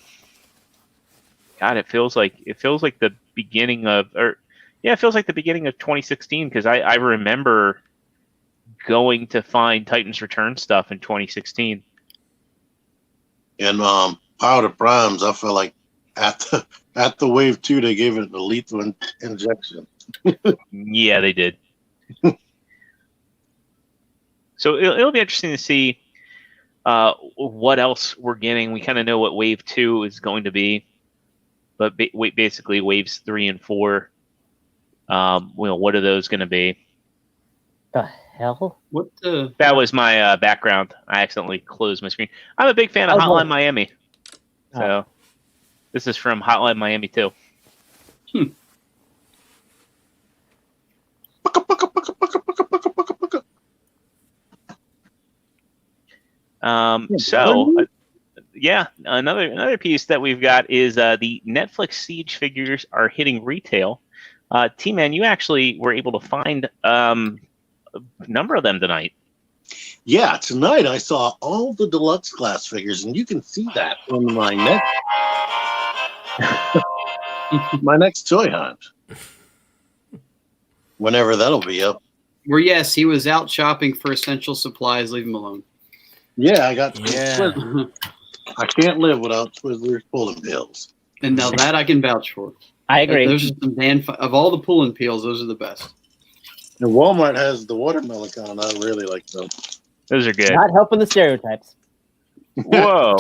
it feels like the beginning of it feels like the beginning of 2016 because I remember going to find Titans Return stuff in 2016. And Power to Primes, I feel like at the wave 2 they gave it a lethal injection. Yeah, they did. So it'll be interesting to see what else we're getting. We kind of know what wave 2 is going to be, but basically waves 3 and 4. What are those going to be? The hell? That was my background. I accidentally closed my screen. I'm a big fan of Hotline Miami. So this is from Hotline Miami too. Another piece that we've got is the Netflix Siege figures are hitting retail. T-Man, you actually were able to find a number of them tonight. Yeah, tonight I saw all the deluxe class figures, and you can see that on my next toy hunt. Whenever that'll be up. Well, yes, he was out shopping for essential supplies. Leave him alone. Yeah, I got Twizzlers. I can't live without Twizzlers pulling pills. And now that I can vouch for. I agree. Those are some of all the pulling peels, those are the best. And Walmart has the watermelon kind. I really like them. Those are good. Not helping the stereotypes. Whoa.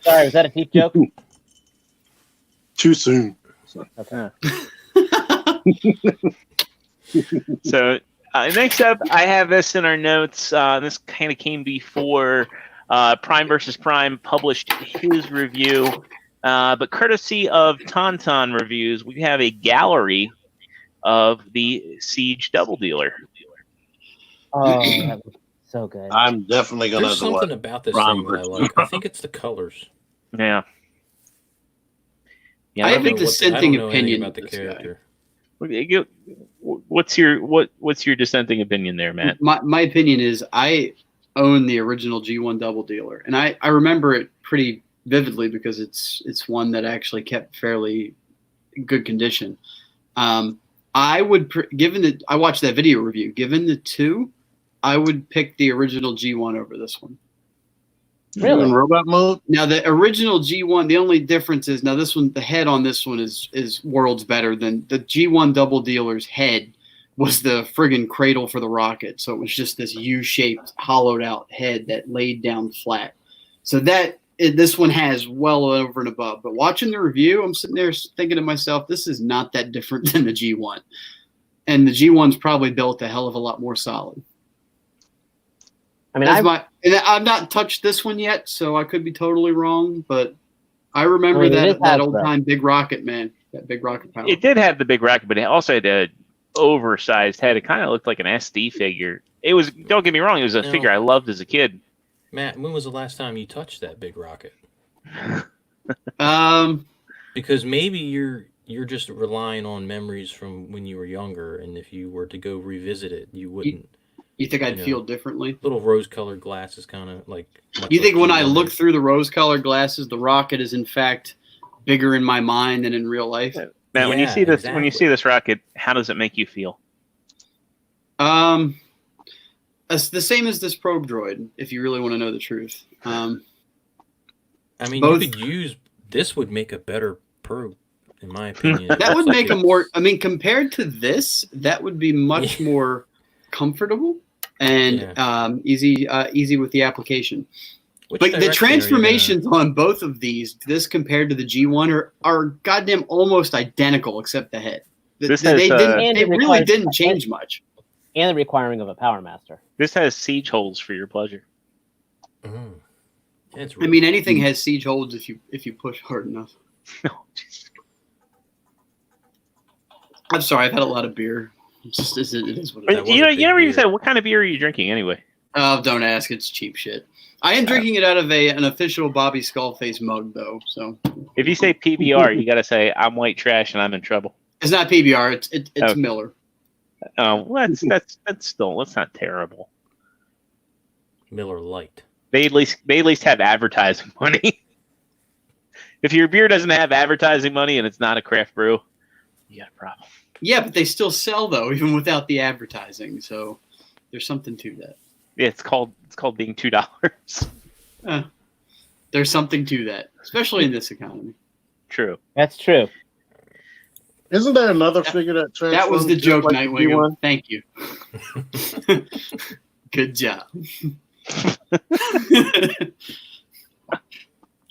Sorry, was that a deep joke? Too soon. Okay. So next up, I have this in our notes. This kind of came before Prime vs. Prime published his review. But courtesy of Tauntaun Reviews, we have a gallery of the Siege Double Dealer. Oh, that was so good. I'm definitely going to There's something about this thing that I like. I think it's the colors. Yeah. I have a dissenting opinion about the character. What's your dissenting opinion there, Matt? My opinion is I own the original G1 Double Dealer, and I remember it pretty vividly because it's one that actually kept fairly good condition. I would I watched that video review. Given the 2, I would pick the original G1 over this one. Really? In robot mode? Now the original G1, the only difference is now this one, the head on this one is worlds better than the G1 Double Dealer's head was the friggin' cradle for the rocket. So it was just this U-shaped, hollowed out head that laid down flat. So this one has well over and above. But watching the review, I'm sitting there thinking to myself, this is not that different than the G1. And the G1's probably built a hell of a lot more solid. I mean, I've not touched this one yet, so I could be totally wrong, but I remember that old time Big Rocket, man. That Big Rocket power. It did have the big rocket, but it also had an oversized head. It kind of looked like an SD figure. it was. Don't get me wrong. It was a No. figure I loved as a kid. Matt, when was the last time you touched that big rocket? Because Because maybe you're just relying on memories from when you were younger, and if you were to go revisit it, you wouldn't. you think I'd You know. feel differently? Little rose-colored glasses, kind of like. much You think like when I G1 look is. through the rose-colored glasses, the rocket is in fact bigger in my mind than in real life? Matt, when you Yeah, see this, when you exactly. see this rocket, how does it make you feel? It's the same as this probe droid, if you really want to know the truth. I mean, both- you could use this. Would make a better probe, in my opinion. It That looks would like make a it's- more. I mean, compared to this, that would be much more comfortable and easy with the application. Which But the direction are you transformations on both of these, this compared to the G1, are goddamn almost identical except the head. This They has, didn't. And They it really requires- didn't change much. And the requiring of a Power Master. This has siege holes for your pleasure. gonna- Mhm. Yeah, it's I really- mean, anything has siege holds if you push hard enough. No, Jesus. I'm sorry, I've had a lot of beer. It is what it That is. was You a know, big you never even beer. said what kind of beer are you drinking anyway. Oh, don't ask. It's cheap shit. I am drinking it out of an official Bobby Skullface mug, though. So If you say PBR, you got to say I'm white trash and I'm in trouble. it's not PBR. It's Okay. Miller. Well, that's still that's not terrible. Miller Lite. They at least have advertising money. If your beer doesn't have advertising money and it's not a craft brew, you got a problem. Yeah, but they still sell though, even without the advertising. So there's something to that. Yeah, it's called being $2. There's something to that, especially in this economy. True. That's true. Isn't there another figure that transforms? That was the just joke, like the Nightwing. G1? Thank you. Good job.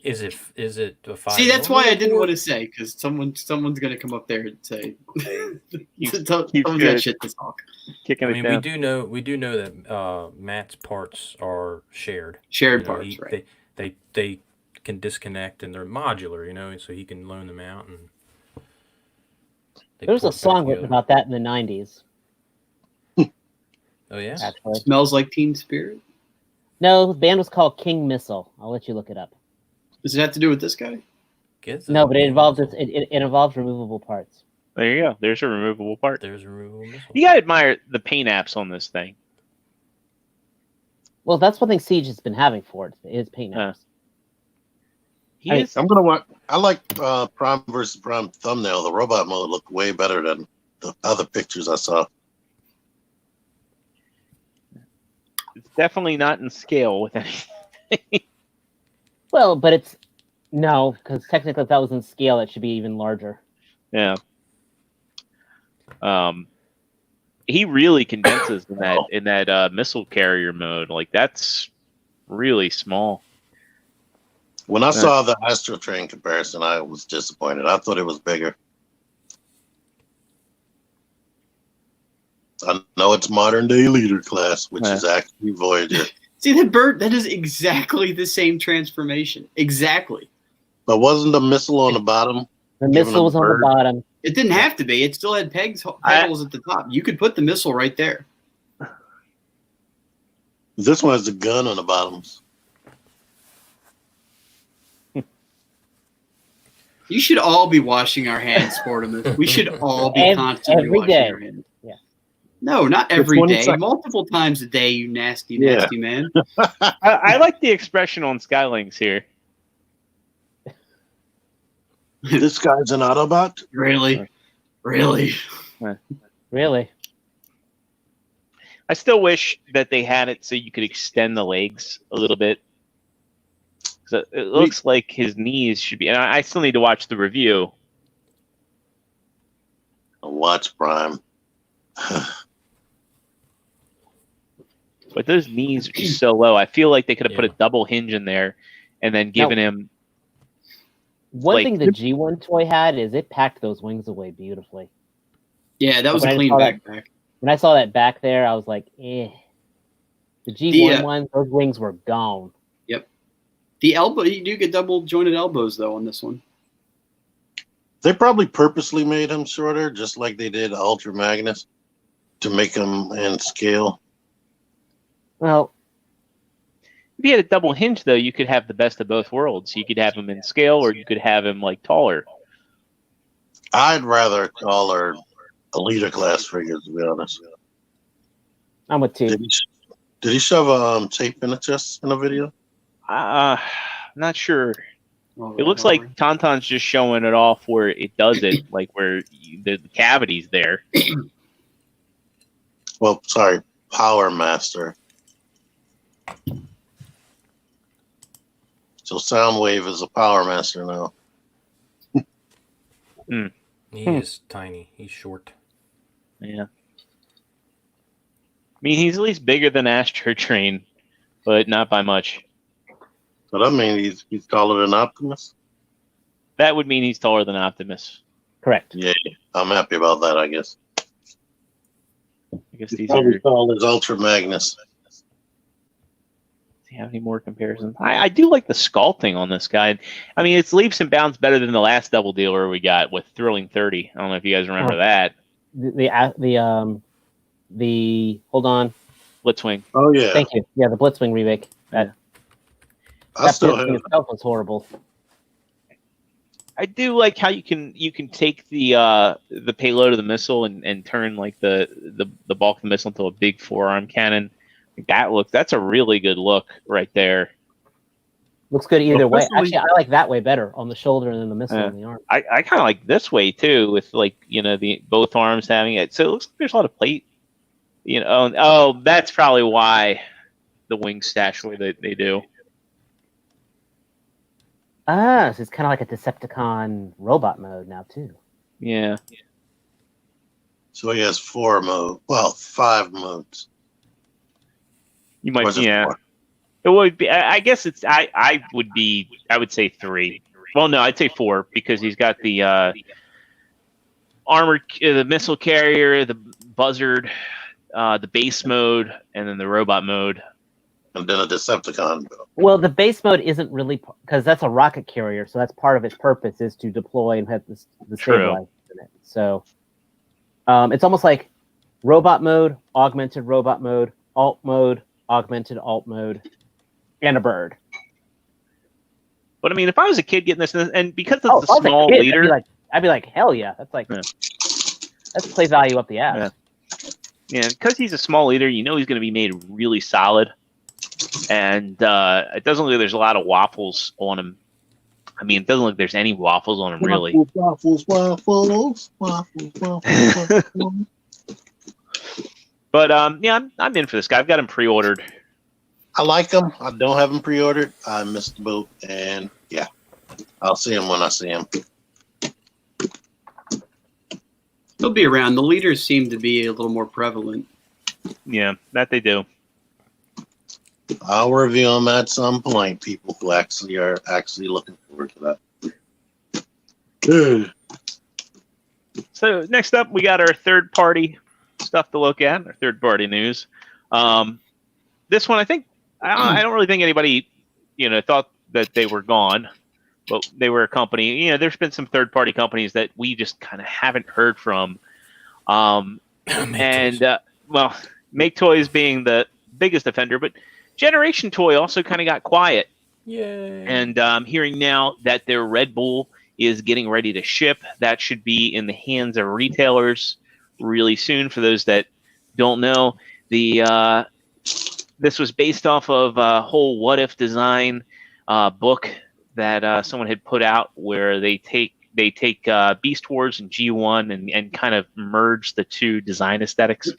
Is it a 5? See, that's why I didn't want to say, because someone's gonna come up there and say, Keep someone's good. got shit to talk. Kicking I it mean, down. we do know that Matt's parts are shared. Shared You know, parts, right? They can disconnect and they're modular, so he can loan them out and. they There was a port back song written together. about that in the 90s, Oh yeah. actually. Smells like Teen Spirit. No, the band was called King Missile. I'll let you look it up. Does it have to do with this guy? Gets No, but it involved it involved removable parts. There you go. There's a removable part. There's a removable missile. You gotta admire the paint apps on this thing. Well, that's one thing Siege has been having for it. Is paint Huh. apps. He I- is. I'm gonna watch. I like Prime versus Prime thumbnail. The robot mode looked way better than the other pictures I saw. It's definitely not in scale with anything. Well, but it's no, because technically, if that was in scale, it should be even larger. Yeah. He really condenses in that missile carrier mode. Like that's really small. When I saw the Astro Train comparison, I was disappointed. I thought it was bigger. I know it's modern day leader class, which is actually Voyager. See that bird? That is exactly the same transformation. Exactly. But wasn't the missile on the bottom? The Given missile a was on bird. the bottom. It didn't have to be. It still had peg holes at the top. You could put the missile right there. This one has the gun on the bottoms. You should all be washing our hands, Sportimus. We should all be constantly every washing day. our hands. Yeah. No, not For every 20 day. seconds. Multiple times a day, you nasty, Yeah. nasty man. I like the expression on Skylinks here. This guy's an Autobot? Really? Really? Really? I still wish that they had it so you could extend the legs a little bit. So it looks like his knees should be. And I still need to watch the review. Watch Prime. But those knees are so low. I feel like they could have put a Yeah. double hinge in there and then given him. One Like- thing the G1 toy had is it packed those wings away beautifully. Yeah, that was When a I clean saw that- backpack. When I saw that back there, I was like, eh. The G1 The, one, those wings were gone. The elbow, you do get double jointed elbows though on this one. They probably purposely made him shorter, just like they did Ultra Magnus, to make him in scale. Well, If you had a double hinge, though, you could have the best of both worlds. You could have him in scale, or you could have him like taller. I'd rather call her a leader class figure, to be honest. I'm with T. Did he shove a tape in the chest in the video? Not sure. All It right, looks all like right. Tauntaun's just showing it off where it does it, like where the cavity's there. Well, sorry, Power Master. So Soundwave is a Power Master now. He is tiny. He's short. Yeah. I mean, he's at least bigger than Astro Train, but not by much. So that means he's taller than Optimus? That would mean he's taller than Optimus. Correct. Yeah, I'm happy about that, I guess. I guess these Probably are. tall as Ultra Magnus. Do you have any more comparisons? I do like the sculpting on this guy. I mean, it's leaps and bounds better than the last double dealer we got with Thrilling 30. I don't know if you guys remember that. The hold on. Blitzwing. Oh, yeah. Thank you. Yeah, the Blitzwing remake. That I still Blitzwing have itself was horrible. I do like how you can take the payload of the missile and turn like the bulk of the missile into a big forearm cannon. That's a really good look right there. Looks good either way. Especially- Actually, I like that way better on the shoulder than the missile Yeah. on the arm. I kind of like this way too, with like the both arms having it. So it looks like there's a lot of plate. Oh, that's probably why the wings stash the way they do. So it's kind of like a Decepticon robot mode now too. Yeah. So he has 5 modes. You Or might, is it yeah. 4? It would be. I guess it's. I would say 3. Well, no, I'd say 4 because he's got the armor, the missile carrier, the buzzard, the base mode, and then the robot mode. And then a Decepticon. Well, the base mode isn't really because that's a rocket carrier, so that's part of its purpose is to deploy and have the True. stabilizer in it. So it's almost like robot mode, augmented robot mode, alt mode, augmented alt mode, and a bird. But I mean, if I was a kid getting this, and because it's Oh, a if I was a small kid, leader, I'd be like, hell yeah, that's like Yeah. that's play value up the ass. yeah, because he's a small leader, he's going to be made really solid, and it doesn't look like there's a lot of waffles on him. I mean, it doesn't look like there's any waffles on him really. Waffles. But yeah, I'm in for this guy. I've got him pre-ordered. I like him. I don't have him pre-ordered. I missed the boat, and yeah, I'll see him when I see him. He'll be around. The leaders seem to be a little more prevalent. Yeah, that they do. I'll review him at some point. People who actually are looking forward to that. Good. So next up, we got our third-party stuff to look at. Our third-party news. This one, I think, I don't really think anybody, thought that they were gone, but they were a company. There's been some third-party companies that we just kind of haven't heard from. Make Toys being the biggest offender, but Generation Toy also kind of got quiet. Yay. And I'm hearing now that their Red Bull is getting ready to ship. That should be in the hands of retailers really soon. For those that don't know, this was based off of a whole What If design book that someone had put out, where they take Beast Wars and G1 and kind of merge the two design aesthetics.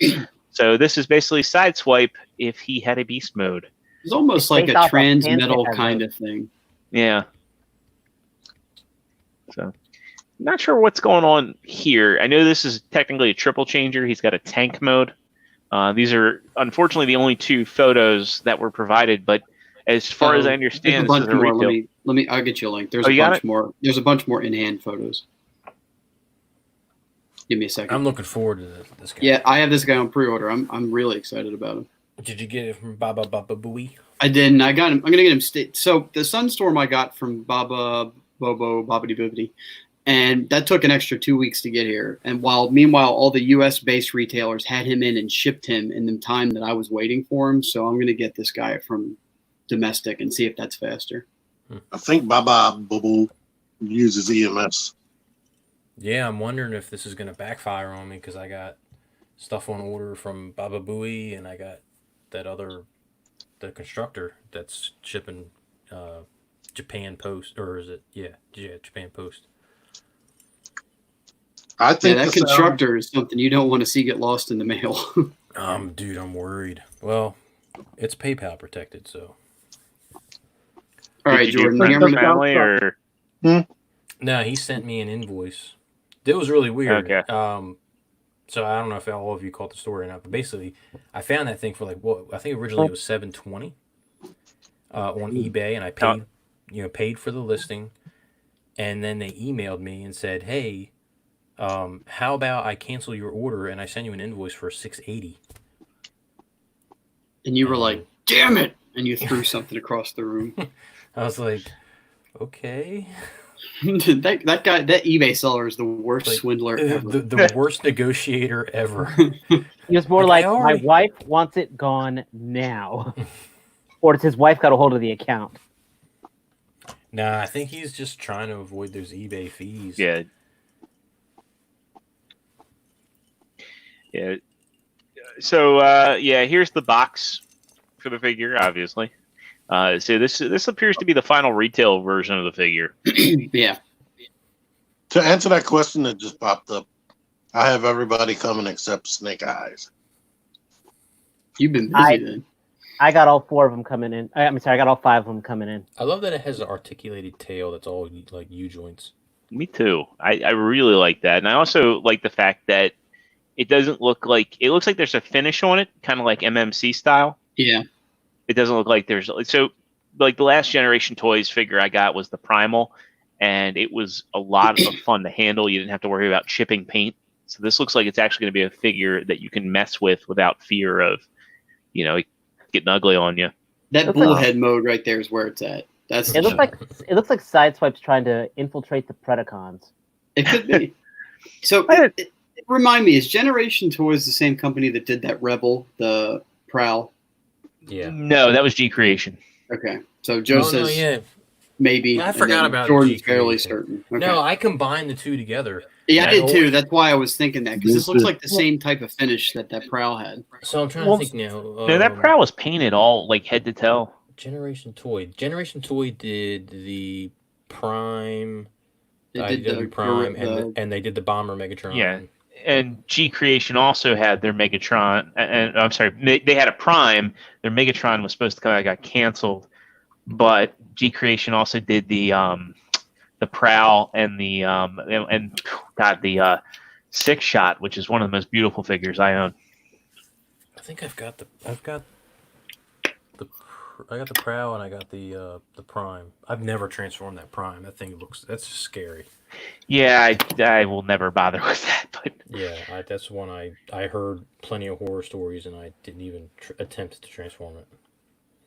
So this is basically Sideswipe if he had a beast mode. It's almost like a transmetal kind of thing. Yeah. So, not sure what's going on here. I know this is technically a triple changer. He's got a tank mode. These are unfortunately the only 2 photos that were provided, but as far as I understand, this is a retail. Let me. I'll get you a link. There's Oh, a you got bunch it? more. There's a bunch more in-hand photos. Give me a second. I'm looking forward to this guy. Yeah, I have this guy on pre-order. I'm really excited about him. Did you get it from Baba Booey? I didn't. I got him. I'm gonna get him. So the Sunstorm I got from Baba Bobo Bobbity Bibbity. And that took an extra 2 weeks to get here. And meanwhile, all the U.S.-based retailers had him in and shipped him in the time that I was waiting for him. So I'm going to get this guy from domestic and see if that's faster. I think Baba Boo uses EMS. Yeah, I'm wondering if this is going to backfire on me because I got stuff on order from Baba Booey and I got the constructor that's shipping Japan Post, or is it? Yeah, Japan Post. I think that constructor is something you don't want to see get lost in the mail. Dude, I'm worried. Well, it's PayPal protected, so. All right, Jordan. Family or? No, he sent me an invoice. It was really weird. Okay. So I don't know if all of you caught the story or not, but basically, I found that thing for I think originally it was $720 on eBay, and I paid for the listing, and then they emailed me and said, "Hey, how about I cancel your order and I send you an invoice for $680?" And you were like, "Damn it!" And you threw something across the room. I was like, "Okay." that guy, that eBay seller is the worst swindler ever. The worst negotiator ever. He was more like my wife wants it gone now. Or does his wife got a hold of the account? Nah, I think he's just trying to avoid those eBay fees. Yeah. Yeah. So, here's the box for the figure, obviously. So this appears to be the final retail version of the figure. Yeah. To answer that question that just popped up, I have everybody coming except Snake Eyes. You've been busy then. I got all 4 of them coming in. I'm sorry, I got all 5 of them coming in. I love that it has an articulated tail that's all like U-joints. Me too. I really like that. And I also like the fact that it doesn't look like... It looks like there's a finish on it, kind of like MMC style. Yeah. It doesn't look like there's... So, like, the last generation toys figure I got was the Primal, and it was a lot of fun to handle. You didn't have to worry about chipping paint. So this looks like it's actually going to be a figure that you can mess with without fear of, getting ugly on you. That bullhead mode right there is where it's at. It looks like Sideswipe's trying to infiltrate the Predacons. It could be. So, remind me, is Generation Toys the same company that did that Rebel, the Prowl? Yeah. No, that was G Creation. Okay. So Joe says maybe. I forgot about Jordan's fairly certain. Okay. No, I combined the two together. Yeah, I did too. That's why I was thinking that, because this looks like the same type of finish that Prowl had. So I'm trying to think now. No, that Prowl was painted all like head to toe. Generation Toy did the Prime, They did IDW Prime, and they did the Bomber Megatron. Yeah. And G Creation also had their Megatron, and I'm sorry, they had a Prime. Their Megatron was supposed to come out, got canceled, but G Creation also did the Prowl and the Six Shot, which is one of the most beautiful figures I own. I think I got the Prowl and I got the Prime. I've never transformed that Prime. That thing that's scary. Yeah, I will never bother with that. But yeah, that's one I heard plenty of horror stories, and I didn't even attempt to transform it.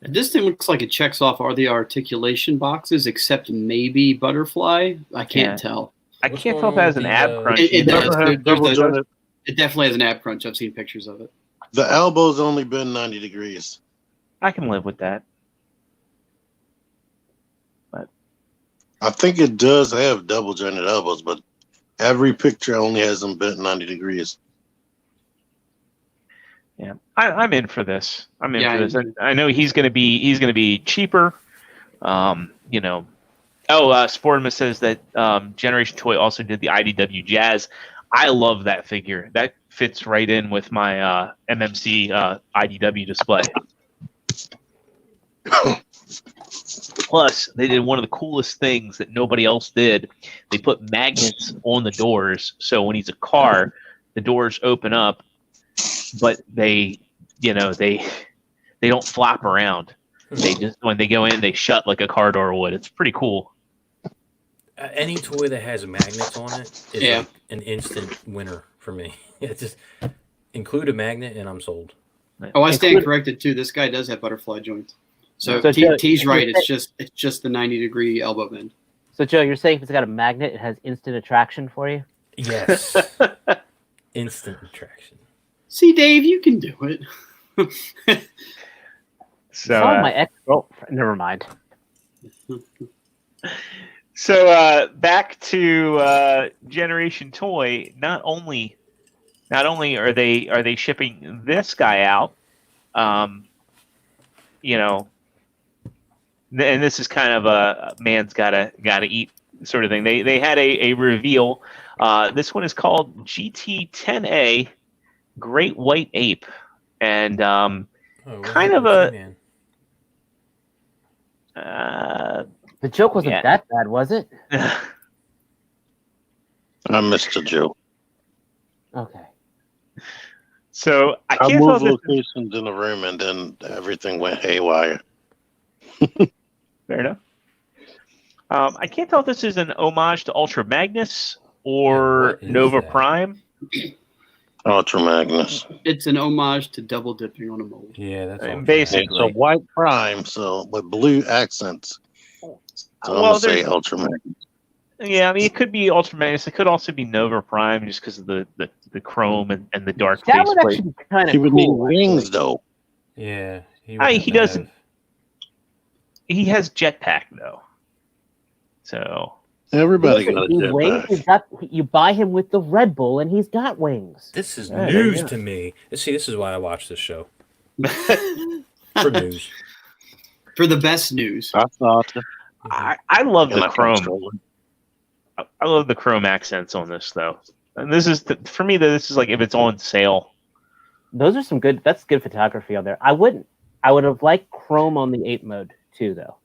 This thing looks like it checks off all the articulation boxes, except maybe Butterfly. I can't tell. I can't tell if it has an ab crunch. It does. It definitely has an ab crunch. I've seen pictures of it. The elbow's only been 90 degrees. I can live with that. But I think it does have double jointed elbows, but every picture only has them bent 90 degrees. Yeah, I'm in for this. I'm in for this. I know he's gonna be cheaper. Sportimus says that Generation Toy also did the IDW Jazz. I love that figure. That fits right in with my MMC IDW display. Plus, they did one of the coolest things that nobody else did. They put magnets on the doors, so when he's a car, the doors open up, but they don't flop around. They just, when they go in, they shut like a car door would. It's pretty cool. Any toy that has magnets on it is like an instant winner for me. It's just include a magnet and I'm sold. Oh, I stand corrected too. This guy does have butterfly joints. So T's right. It's just the 90-degree elbow bend. So, Joe, you're saying if it's got a magnet, it has instant attraction for you? Yes. Instant attraction. See, Dave, you can do it. So, Saw my ex-girlfriend. Never mind. back to Generation Toy. Not only are they shipping this guy out, you know, and this is kind of a man's gotta eat sort of thing. They had a reveal. This one is called GT10A Great White Ape, and kind of a The joke wasn't that bad, was it? I missed a joke. Okay. So I I can't moved tell if locations in the room and then everything went haywire. fair enough. I can't tell if this is an homage to Ultra Magnus or Nova that? Prime. Ultra Magnus. It's an homage to double dipping on a mold. Yeah, that's all. Basically. It's a white prime, so with blue accents. So I'm Well, gonna say there's- Ultra Magnus. Yeah, I mean, it could be Ultra Magnus. It could also be Nova Prime, just because of the chrome and the dark That would faceplate. actually be kind of He would need cool. wings actually. though. Yeah. He He doesn't. He has jetpack though, so Everybody Listen, got a he's wings, jetpack. you buy him with the Red Bull, and he's got wings. This is Yeah, news yeah. to me. See, this is why I watch this show. For news. For the best news. I thought. I love And the I chrome. control it. I love the chrome accents on this though, and this is for me. This is like if it's on sale. Those are some good. That's good photography on there. I would have liked chrome on the 8 mode too, though.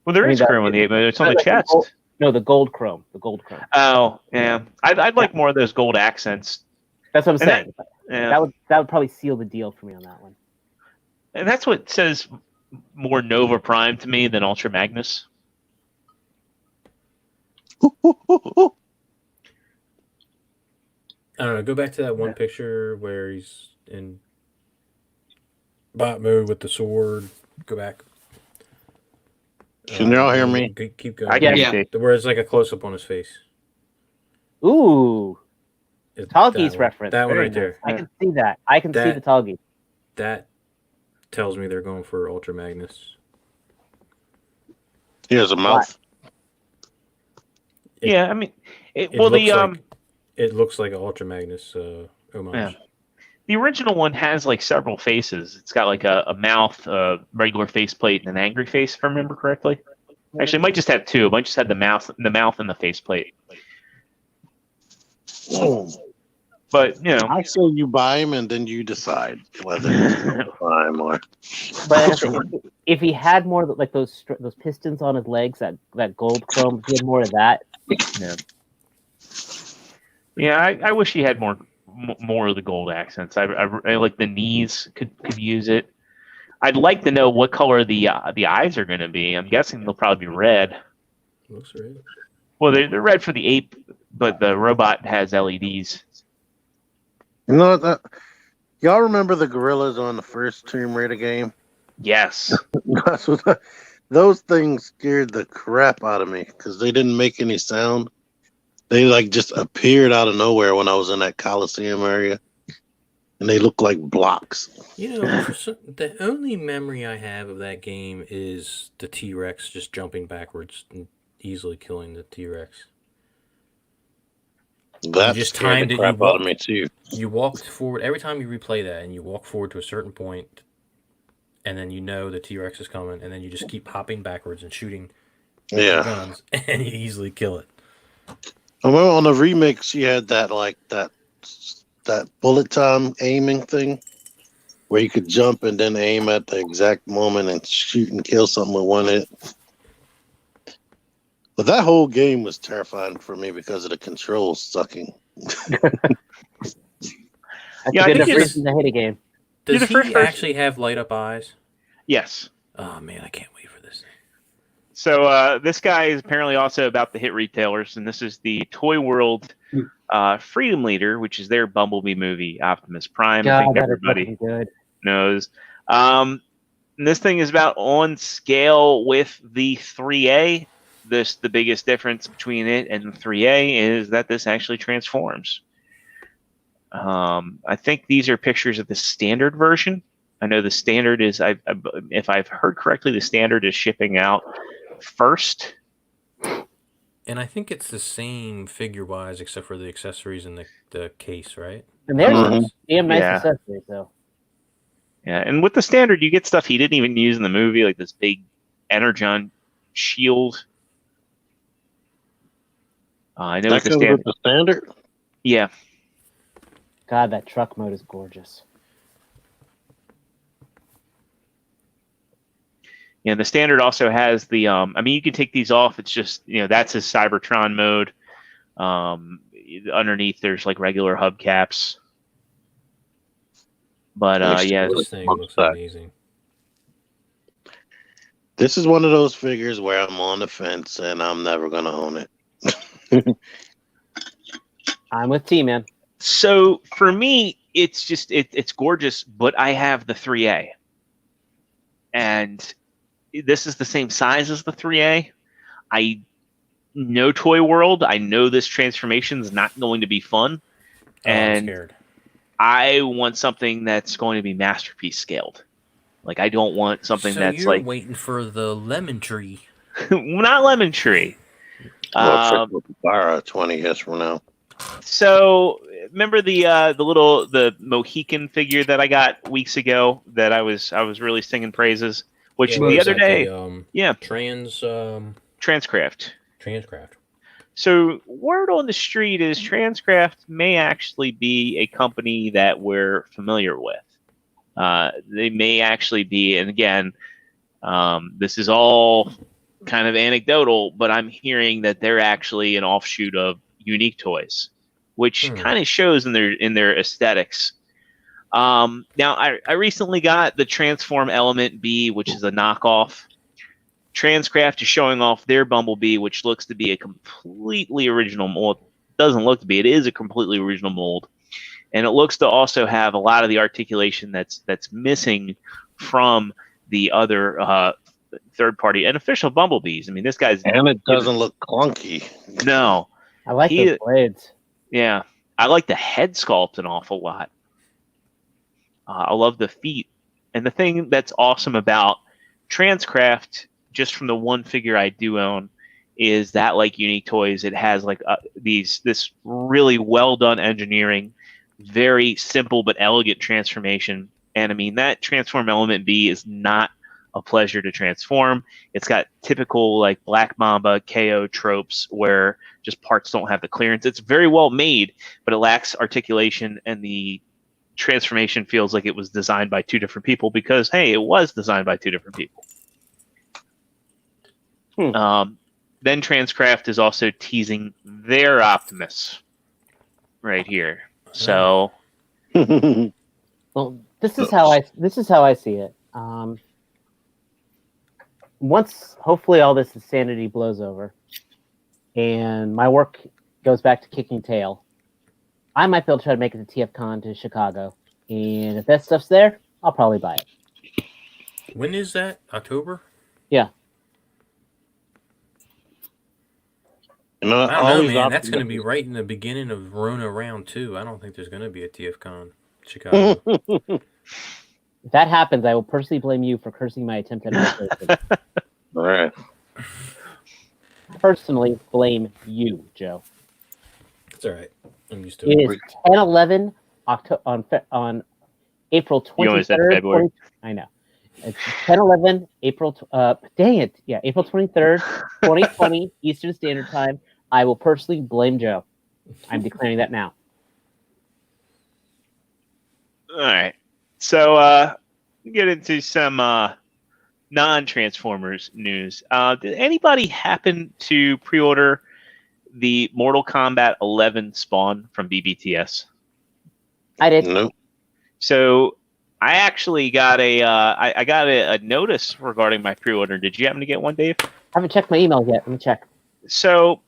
Well, there I mean, is chrome on the 8, but it's on the like chest. No, the gold chrome. The gold chrome. Oh, yeah. I'd like more of those gold accents. That's what I'm And saying. Yeah. That would probably seal the deal for me on that one. And that's what says more Nova Prime to me than Ultra Magnus. I don't know. Go back to that one picture where he's in bot mode with the sword. Go back. Can y'all hear me? Keep going. I can Yeah. see. Where it's like a close up on his face. Ooh, It's Talgie's that one. reference. That one Very right there. nice. I can see that. I can see That- the Talgie. That tells me they're going for Ultra Magnus. He has a mouth. It- Yeah, I mean, It well, looks the like, it looks like an Ultra Magnus homage. Yeah. The original one has like several faces. It's got like a mouth, a regular faceplate, and an angry face, if I remember correctly. Actually, it might just have two. It might just have the mouth and the faceplate. But you know, I say you buy him and then you decide whether it's prime or. But if he had more like those pistons on his legs, that gold chrome, if he had more of that. yeah, I wish he had more of the gold accents. I like the knees could use it. I'd like to know what color the eyes are going to be. I'm guessing they'll probably be red. Looks red. Well, they're red for the ape, but the robot has LEDs. You know that? Y'all remember the gorillas on the first Tomb Raider game? Yes. That's what those things scared the crap out of me because they didn't make any sound. They like just appeared out of nowhere when I was in that Coliseum area, and they looked like blocks. You know, the only memory I have of that game is the T-Rex just jumping backwards and easily killing the T-Rex. That just scared timed the it, crap you out of me too. You walked forward every time you replay that, and you walk forward to a certain point, and then you know the T-Rex is coming, and then you just keep hopping backwards and shooting Yeah. guns, and you easily kill it. Well, on the remake, she had that bullet time aiming thing, where you could jump and then aim at the exact moment and shoot and kill something with one hit. But that whole game was terrifying for me because of the controls sucking. That's Yeah, a I good think reason to hit a game. Does the first he person- actually have light up eyes? Yes. Oh man, I can't wait for this thing. So this guy is apparently also about to hit retailers, and this is the Toy World Freedom Leader, which is their Bumblebee movie, Optimus Prime. I think that is everybody looking good. knows. And this thing is about on scale with the 3A. the biggest difference between it and the 3A is that this actually transforms. I think these are pictures of the standard version. I know the standard is, if I've heard correctly, the standard is shipping out first. And I think it's the same figure-wise, except for the accessories and the case, right? And there's Mhm. some damn nice Yeah. accessories, though. Yeah, and with the standard, you get stuff he didn't even use in the movie, like this big Energon shield. I know That with the comes standard. with the standard. Yeah, God, that truck mode is gorgeous. yeah. The standard also has the. I mean, you can take these off. It's just that's his Cybertron mode. Underneath, there's like regular hubcaps. But yeah, This thing looks amazing. This is one of those figures where I'm on the fence and I'm never gonna own it. I'm with T, man. so for me, it's just it's gorgeous. But I have the 3A, and this is the same size as the 3A. I know Toy World. I know this transformation is not going to be fun, Oh, I'm and scared. I want something that's going to be masterpiece scaled. Like I don't want something So that's you're like waiting for the lemon tree. not Lemon Tree. Well, we'll borrow 20 years from now. So remember the Mohican figure that I got weeks ago that I was really singing praises, which Yeah, the what other is that, day, yeah, Transcraft. Transcraft. So word on the street is Transcraft may actually be a company that we're familiar with. They may actually be, and again, this is all kind of anecdotal, but I'm hearing that they're actually an offshoot of Unique Toys, which kind of shows in their aesthetics. Now, I recently got the Transform Element B, which is a knockoff. Transcraft is showing off their Bumblebee, which looks to be a completely original mold. It doesn't look to be. It is a completely original mold. And it looks to also have a lot of the articulation that's missing from the other third-party and official Bumblebees. I mean, this guy's... And it doesn't look clunky. No. I like those blades. Yeah. I like the head sculpt an awful lot. I love the feet. And the thing that's awesome about Transcraft, just from the one figure I do own, is that like Unique Toys, it has like this really well done engineering, very simple but elegant transformation. And I mean, that Transform Element B is not a pleasure to transform. It's got typical like Black Mamba KO tropes where just parts don't have the clearance. It's very well made, but it lacks articulation, and the transformation feels like it was designed by two different people because, hey, it was designed by two different people. Then Transcraft is also teasing their Optimus right here. So, well, this is how I see it. Once hopefully all this insanity blows over, and my work goes back to kicking tail, I might be able to try to make it to TFCon to Chicago, and if that stuff's there, I'll probably buy it. When is that? October? Yeah. I don't know, man. That's going to be right in the beginning of Rona round 2. I don't think there's going to be a TFCon Chicago. If that happens, I will personally blame you for cursing my attempt at illustration. All right. Personally blame you, Joe. It's all right. I'm used to It it. is 10/11 on April 23rd. I know. It's 10/11 April. Dang it! Yeah, April 23rd, 2020 Eastern Standard Time. I will personally blame Joe. I'm declaring that now. all right. So, get into some non-Transformers news. Did anybody happen to pre-order the Mortal Kombat 11 Spawn from BBTS? I did. Nope. So I actually got I got a notice regarding my pre-order. Did you happen to get one, Dave? I haven't checked my email yet. Let me check. So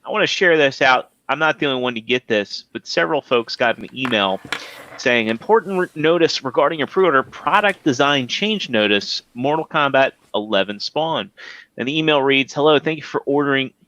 I want to share this out. I'm not the only one to get this, but several folks got an email saying, important notice regarding your pre-order, product design change notice, Mortal Kombat 11 Spawn. And the email reads, "Hello, thank you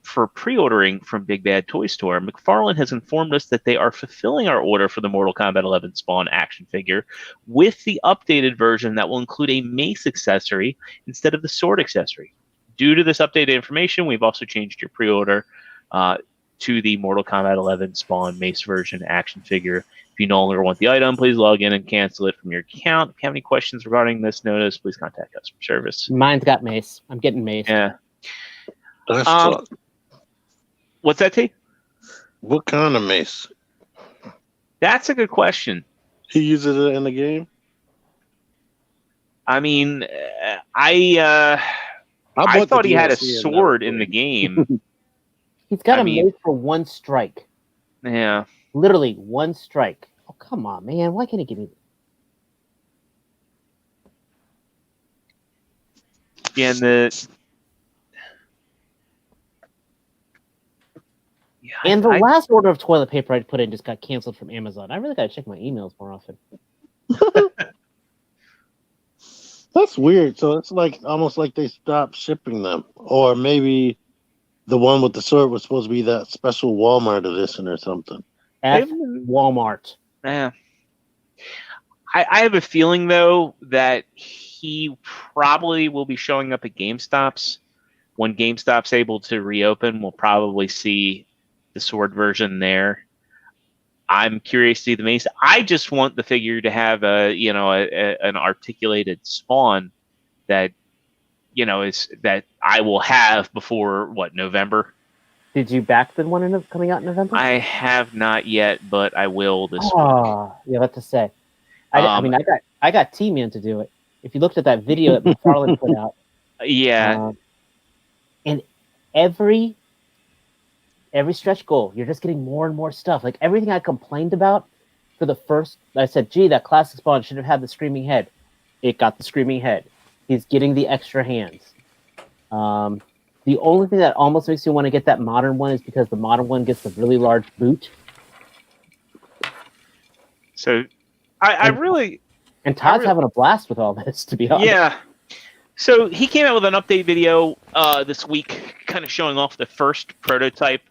for pre-ordering from Big Bad Toy Store. McFarlane has informed us that they are fulfilling our order for the Mortal Kombat 11 Spawn action figure with the updated version that will include a mace accessory instead of the sword accessory. Due to this updated information, we've also changed your pre-order to the Mortal Kombat 11 Spawn mace version action figure. If you no longer want the item, please log in and cancel it from your account. If you have any questions regarding this notice, please contact customer service." Mine's got mace. I'm getting mace. Yeah. That's What's that, T? what kind of mace? That's a good question. He uses it in the game. I mean, I bought thought the he had a DLC and sword never in the played. game. He's got I a mean- mace for one strike. Yeah. Literally one strike. Oh, come on, man. Why can't he give me... Yeah, and And the last order of toilet paper I put in just got canceled from Amazon. I really got to check my emails more often. That's weird. So it's like almost like they stopped shipping them, or maybe the one with the sword was supposed to be that special Walmart edition or something. F Walmart. Yeah. I have a feeling, though, that he probably will be showing up at GameStops. When GameStop's able to reopen, we'll probably see the sword version there. I'm curious to see the mace. I just want the figure to have an articulated Spawn that is that I will have before November. Did you back the one coming out in November? I have not yet, but I will this week. Oh, yeah, what to say? I mean, I got T-Man to do it. If you looked at that video that McFarlane put out, Yeah, and every stretch goal, you're just getting more and more stuff. Like everything I complained about for the first, I said, "Gee, that classic Spawn should have had the screaming head." It got the screaming head. He's getting the extra hands. The only thing that almost makes me want to get that modern one is because the modern one gets a really large boot. so I really. And Todd's having a blast with all this, to be honest. Yeah. So he came out with an update video this week, kind of showing off the first prototype.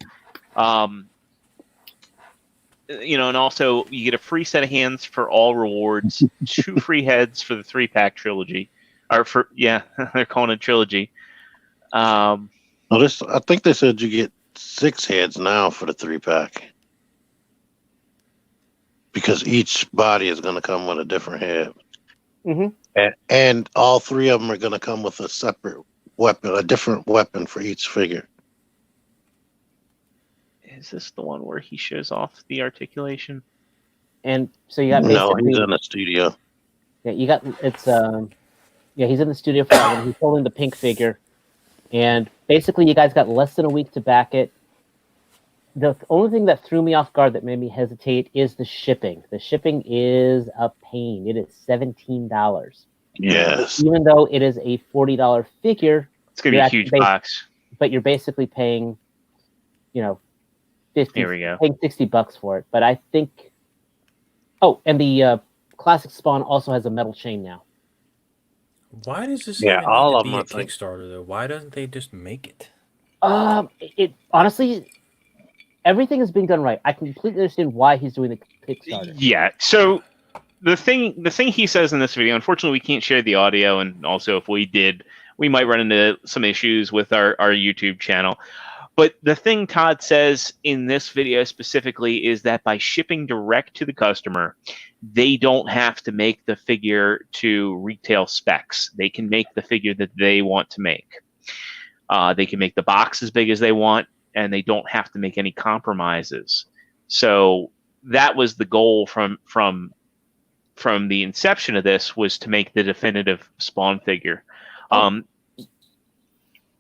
And also you get a free set of hands for all rewards, 2 free heads for the 3-pack trilogy, they're calling it trilogy. I think they said you get 6 heads now for the 3-pack. Because each body is going to come with a different head. Mm-hmm. And all 3 of them are going to come with a separate weapon, a different weapon for each figure. Is this the one where he shows off the articulation? And so you got No, he's in the studio. Yeah, he's in the studio for that one. He's holding the pink figure. And basically you guys got less than a week to back it. The only thing that threw me off guard that made me hesitate is the shipping. The shipping is a pain. It is $17. Yes. Even though it is a $40 figure, It's going to be a huge box. but you're basically paying, Here we go. paying $60 for it. But I think, and the classic Spawn also has a metal chain now. Why does this Yeah, even all need of to be them, a I think. Kickstarter though? Why doesn't they just make it? It honestly, everything is being done right. I completely understand why he's doing the Kickstarter. Yeah. So the thing he says in this video, unfortunately, we can't share the audio, and also if we did, we might run into some issues with our YouTube channel. But the thing Todd says in this video specifically is that by shipping direct to the customer, they don't have to make the figure to retail specs. They can make the figure that they want to make. They can make the box as big as they want, and they don't have to make any compromises. So that was the goal from the inception of this, was to make the definitive Spawn figure. I'm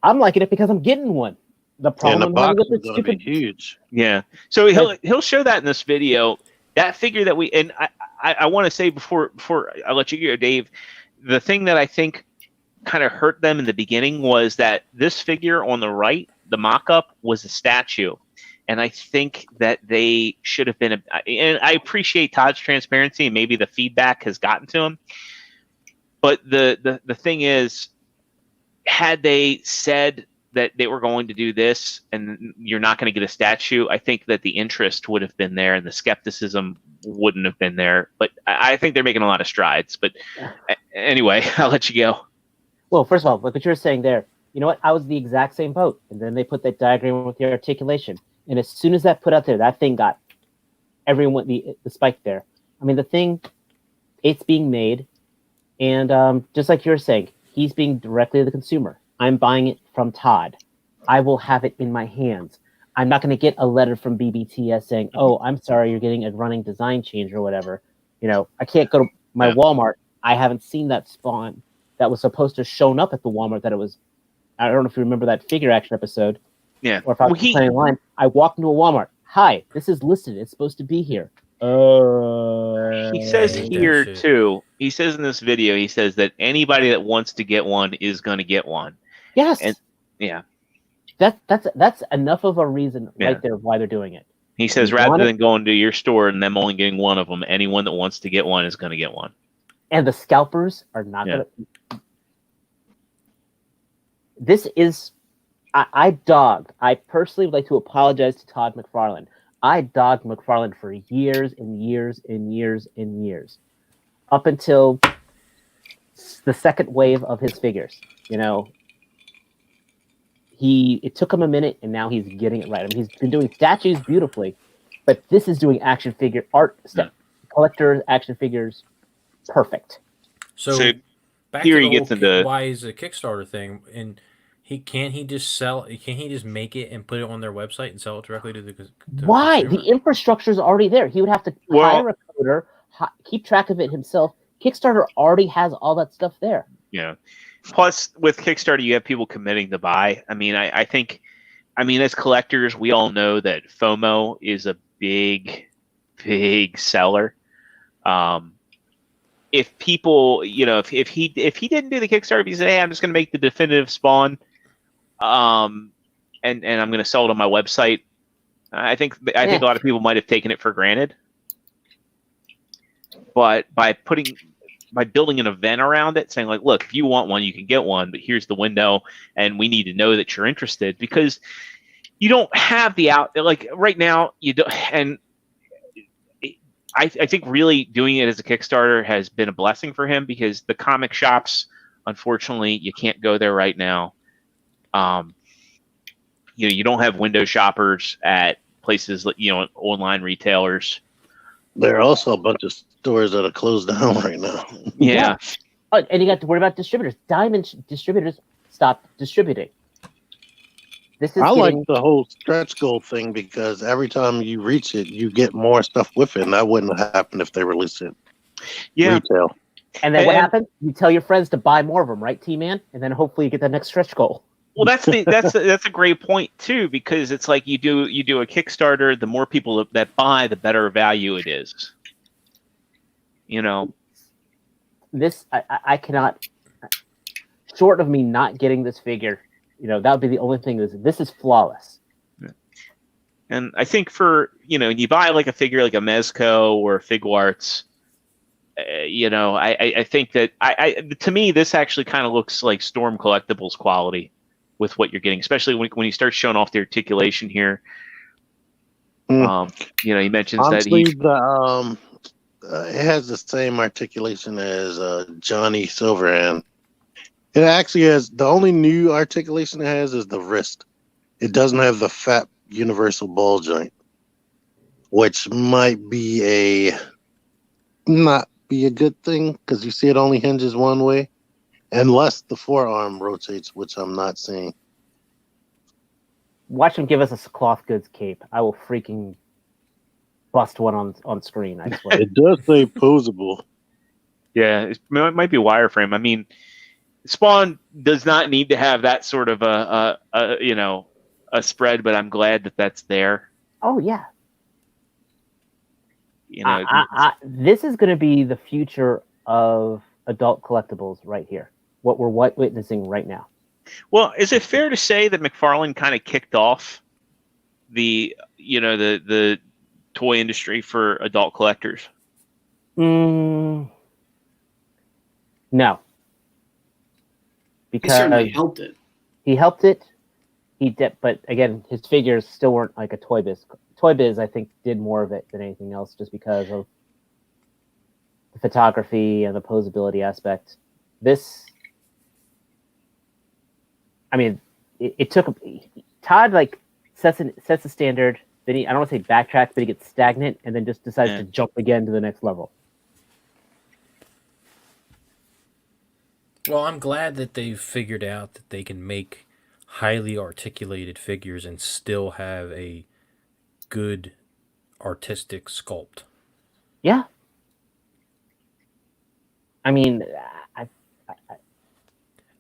liking it because I'm getting one. The problem And the I'm having box with is this going to be stupid huge. Yeah. So he'll show that in this video. That figure that I want to say before I let you go, Dave, the thing that I think kind of hurt them in the beginning was that this figure on the right, the mock-up, was a statue. And I think that they should have been, and I appreciate Todd's transparency, and maybe the feedback has gotten to him. But the thing is, had they said that they were going to do this and you're not going to get a statue, I think that the interest would have been there and the skepticism wouldn't have been there. But I think they're making a lot of strides. But anyway, I'll let you go. Well, first of all, like what you were saying there, you know what? I was the exact same boat. And then they put that diagram with the articulation. And as soon as that put out there, that thing got everyone the spike there. I mean, the thing, it's being made. And just like you were saying, he's being directly the consumer. I'm buying it from Todd. I will have it in my hands. I'm not going to get a letter from BBTS saying, oh, I'm sorry, you're getting a running design change or whatever. You know, I can't go to my Walmart. I haven't seen that spawn that was supposed to have shown up at the Walmart that it was. I don't know if you remember that figure action episode. Yeah. Or if I was playing line, I walked into a Walmart. Hi, this is listed. It's supposed to be here. He says here too. He says in this video, he says that anybody that wants to get one is going to get one. Yes. And yeah. That's enough of a reason right there why they're doing it. He says rather than going to your store and them only getting one of them, anyone that wants to get one is going to get one. And the scalpers are not going to. This is. I personally would like to apologize to Todd McFarlane. I dogged McFarlane for years and years and years and years, up until the second wave of his figures. You know, it took him a minute, and now he's getting it right. I mean, he's been doing statues beautifully, but this is doing action figure art, collector action figures, perfect. So back here to he gets into why is a Kickstarter thing, and can't he just make it and put it on their website and sell it directly to the why consumer? The infrastructure is already there. He would have to hire a coder, keep track of it himself. Kickstarter already has all that stuff there. Yeah. Plus, with Kickstarter, you have people committing to buy. I mean, I think, as collectors, we all know that FOMO is a big, big seller. If people, if he didn't do the Kickstarter, if he said, "Hey, I'm just going to make the definitive Spawn, and I'm going to sell it on my website," I think a lot of people might have taken it for granted. But by building an event around it, saying like, look, if you want one, you can get one, but here's the window, and we need to know that you're interested, because you don't have the right now, you don't. And I think really doing it as a Kickstarter has been a blessing for him, because the comic shops, unfortunately, you can't go there right now. You don't have window shoppers at places like, online retailers. There are also a bunch of stores that are closed down right now. Yeah. Oh, and you got to worry about distributors. Diamond distributors stopped distributing. I like the whole stretch goal thing, because every time you reach it, you get more stuff with it, and that wouldn't have happened if they released it retail. And then what happens? You tell your friends to buy more of them, right, T-Man? And then hopefully you get that next stretch goal. Well, that's a great point too, because it's like you do a Kickstarter, the more people that buy, the better value it is. This I cannot, short of me not getting this figure, that would be the only thing. This is flawless. And I think for you buy like a figure like a Mezco or Figuarts, I think that to me this actually kind of looks like Storm Collectibles quality with what you're getting, especially when he starts showing off the articulation here. He mentions honestly, that it has the same articulation as Johnny Silverhand. It actually has, the only new articulation it has is the wrist. It doesn't have the fat universal ball joint, which might not be a good thing, because you see it only hinges one way, unless the forearm rotates, which I'm not seeing. Watch him give us a cloth goods cape. I will freaking bust one on screen, I swear. It does say posable. Yeah, it might be wireframe. I mean, Spawn does not need to have that sort of a spread, but I'm glad that that's there. Oh yeah. This is going to be the future of adult collectibles right here. What we're witnessing right now. Well, is it fair to say that McFarlane kind of kicked off the toy industry for adult collectors? No. He certainly because helped it. he helped it. He did, but again, his figures still weren't like a Toy Biz. Toy Biz, I think, did more of it than anything else, just because of the photography and the posability aspect. This, I mean, it took Todd like sets a standard. Then I don't want to say backtracks, but he gets stagnant and then just decides to jump again to the next level. Well, I'm glad that they've figured out that they can make highly articulated figures and still have a good artistic sculpt. Yeah. I mean,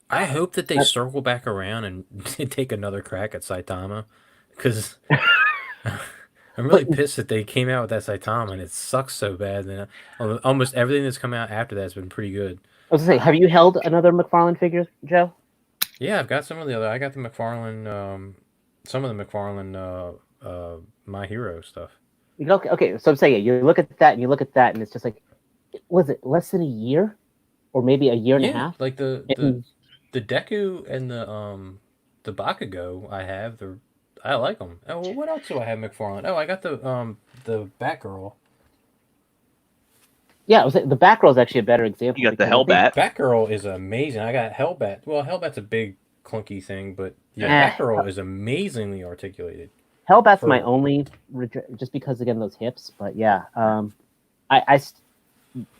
I hope that they circle back around and take another crack at Saitama, because I'm really pissed that they came out with that Saitama and it sucks so bad. And almost everything that's come out after that has been pretty good. I was gonna say, have you held another McFarlane figure, Joe? Yeah, I've got some of the other. I got the McFarlane, some of the McFarlane, My Hero stuff. Okay, so I'm saying you look at that and you look at that, and it's just like, was it less than a year, or maybe a year and a half? Like the Deku and the Bakugo I have. I like them. Oh, well, what else do I have McFarlane? Oh, I got the Batgirl. Yeah, the Batgirl is actually a better example. You got the Hellbat. Batgirl is amazing. I got Hellbat. Well, Hellbat's a big clunky thing, but yeah, Batgirl is amazingly articulated. Hellbat's my only, just because again those hips. But yeah,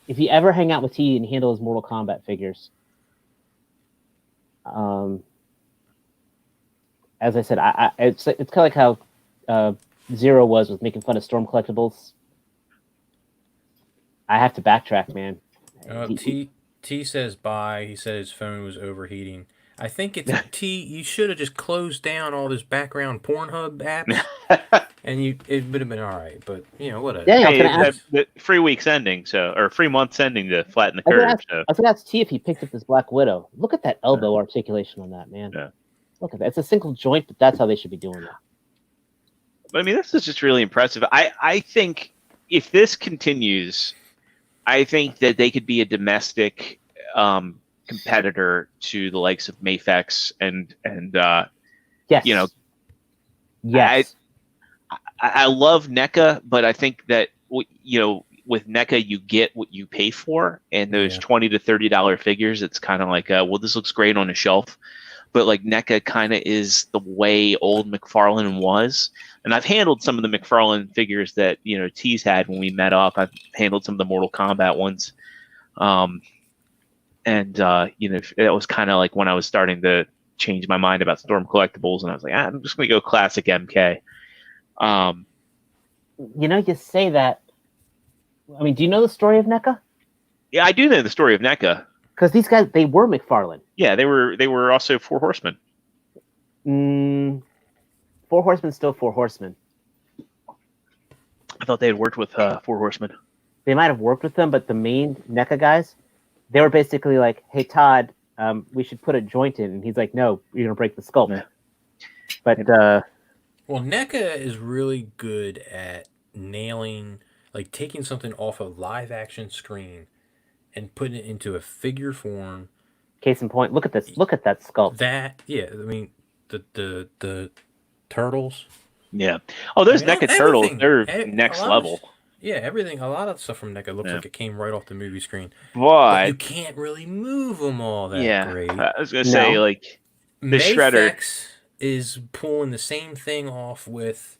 if you ever hang out with T and handle his Mortal Kombat figures, as I said, it's kind of like how Zero was with making fun of Storm collectibles. I have to backtrack, man. T says bye. He said his phone was overheating. I think it's T. You should have just closed down all this background Pornhub apps, and it would have been all right. But whatever. Yeah, the free week's ending, or 3 months ending to flatten the curve. I was gonna ask T if he picked up this Black Widow. Look at that elbow articulation on that, man. Yeah. Look at that. It's a single joint, but that's how they should be doing it. I mean, this is just really impressive. I think if this continues, I think that they could be a domestic competitor to the likes of Mafex and yes. Yes. I love NECA, but I think that with NECA you get what you pay for, and those $20 to $30 figures, it's kind of like, well, this looks great on a shelf, but like NECA kind of is the way old McFarlane was. And I've handled some of the McFarlane figures that T's had when we met up. I've handled some of the Mortal Kombat ones, and it was kind of like when I was starting to change my mind about Storm collectibles, and I was like, I'm just gonna go classic MK. You say that. I mean, do you know the story of NECA? Yeah, I do know the story of NECA. Because these guys, they were McFarlane. Yeah, they were also Four Horsemen. Four Horsemen, still Four Horsemen. I thought they had worked with Four Horsemen. They might have worked with them, but the main NECA guys, they were basically like, "Hey Todd, we should put a joint in," and he's like, "No, you're gonna break the sculpt." Yeah. But well, NECA is really good at nailing, like taking something off a live action screen and putting it into a figure form. Case in point, look at this. Look at that sculpt. I mean, the turtles. Yeah. Oh, those NECA turtles, they're next level. Everything. A lot of stuff from NECA looks like it came right off the movie screen. But you can't really move them all that great. I was gonna say, like, the Shredder is pulling the same thing off with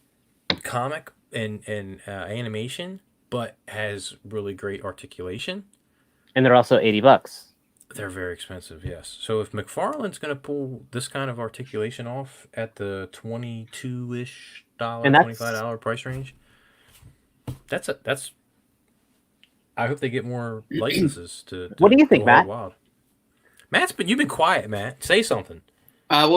comic and animation, but has really great articulation. And they're also $80. They're very expensive, yes. So if McFarlane's going to pull this kind of articulation off at the $22-ish, $25 price range, that's. I hope they get more licenses to what do you think, Matt? Wild. You've been quiet, Matt. Say something. Well,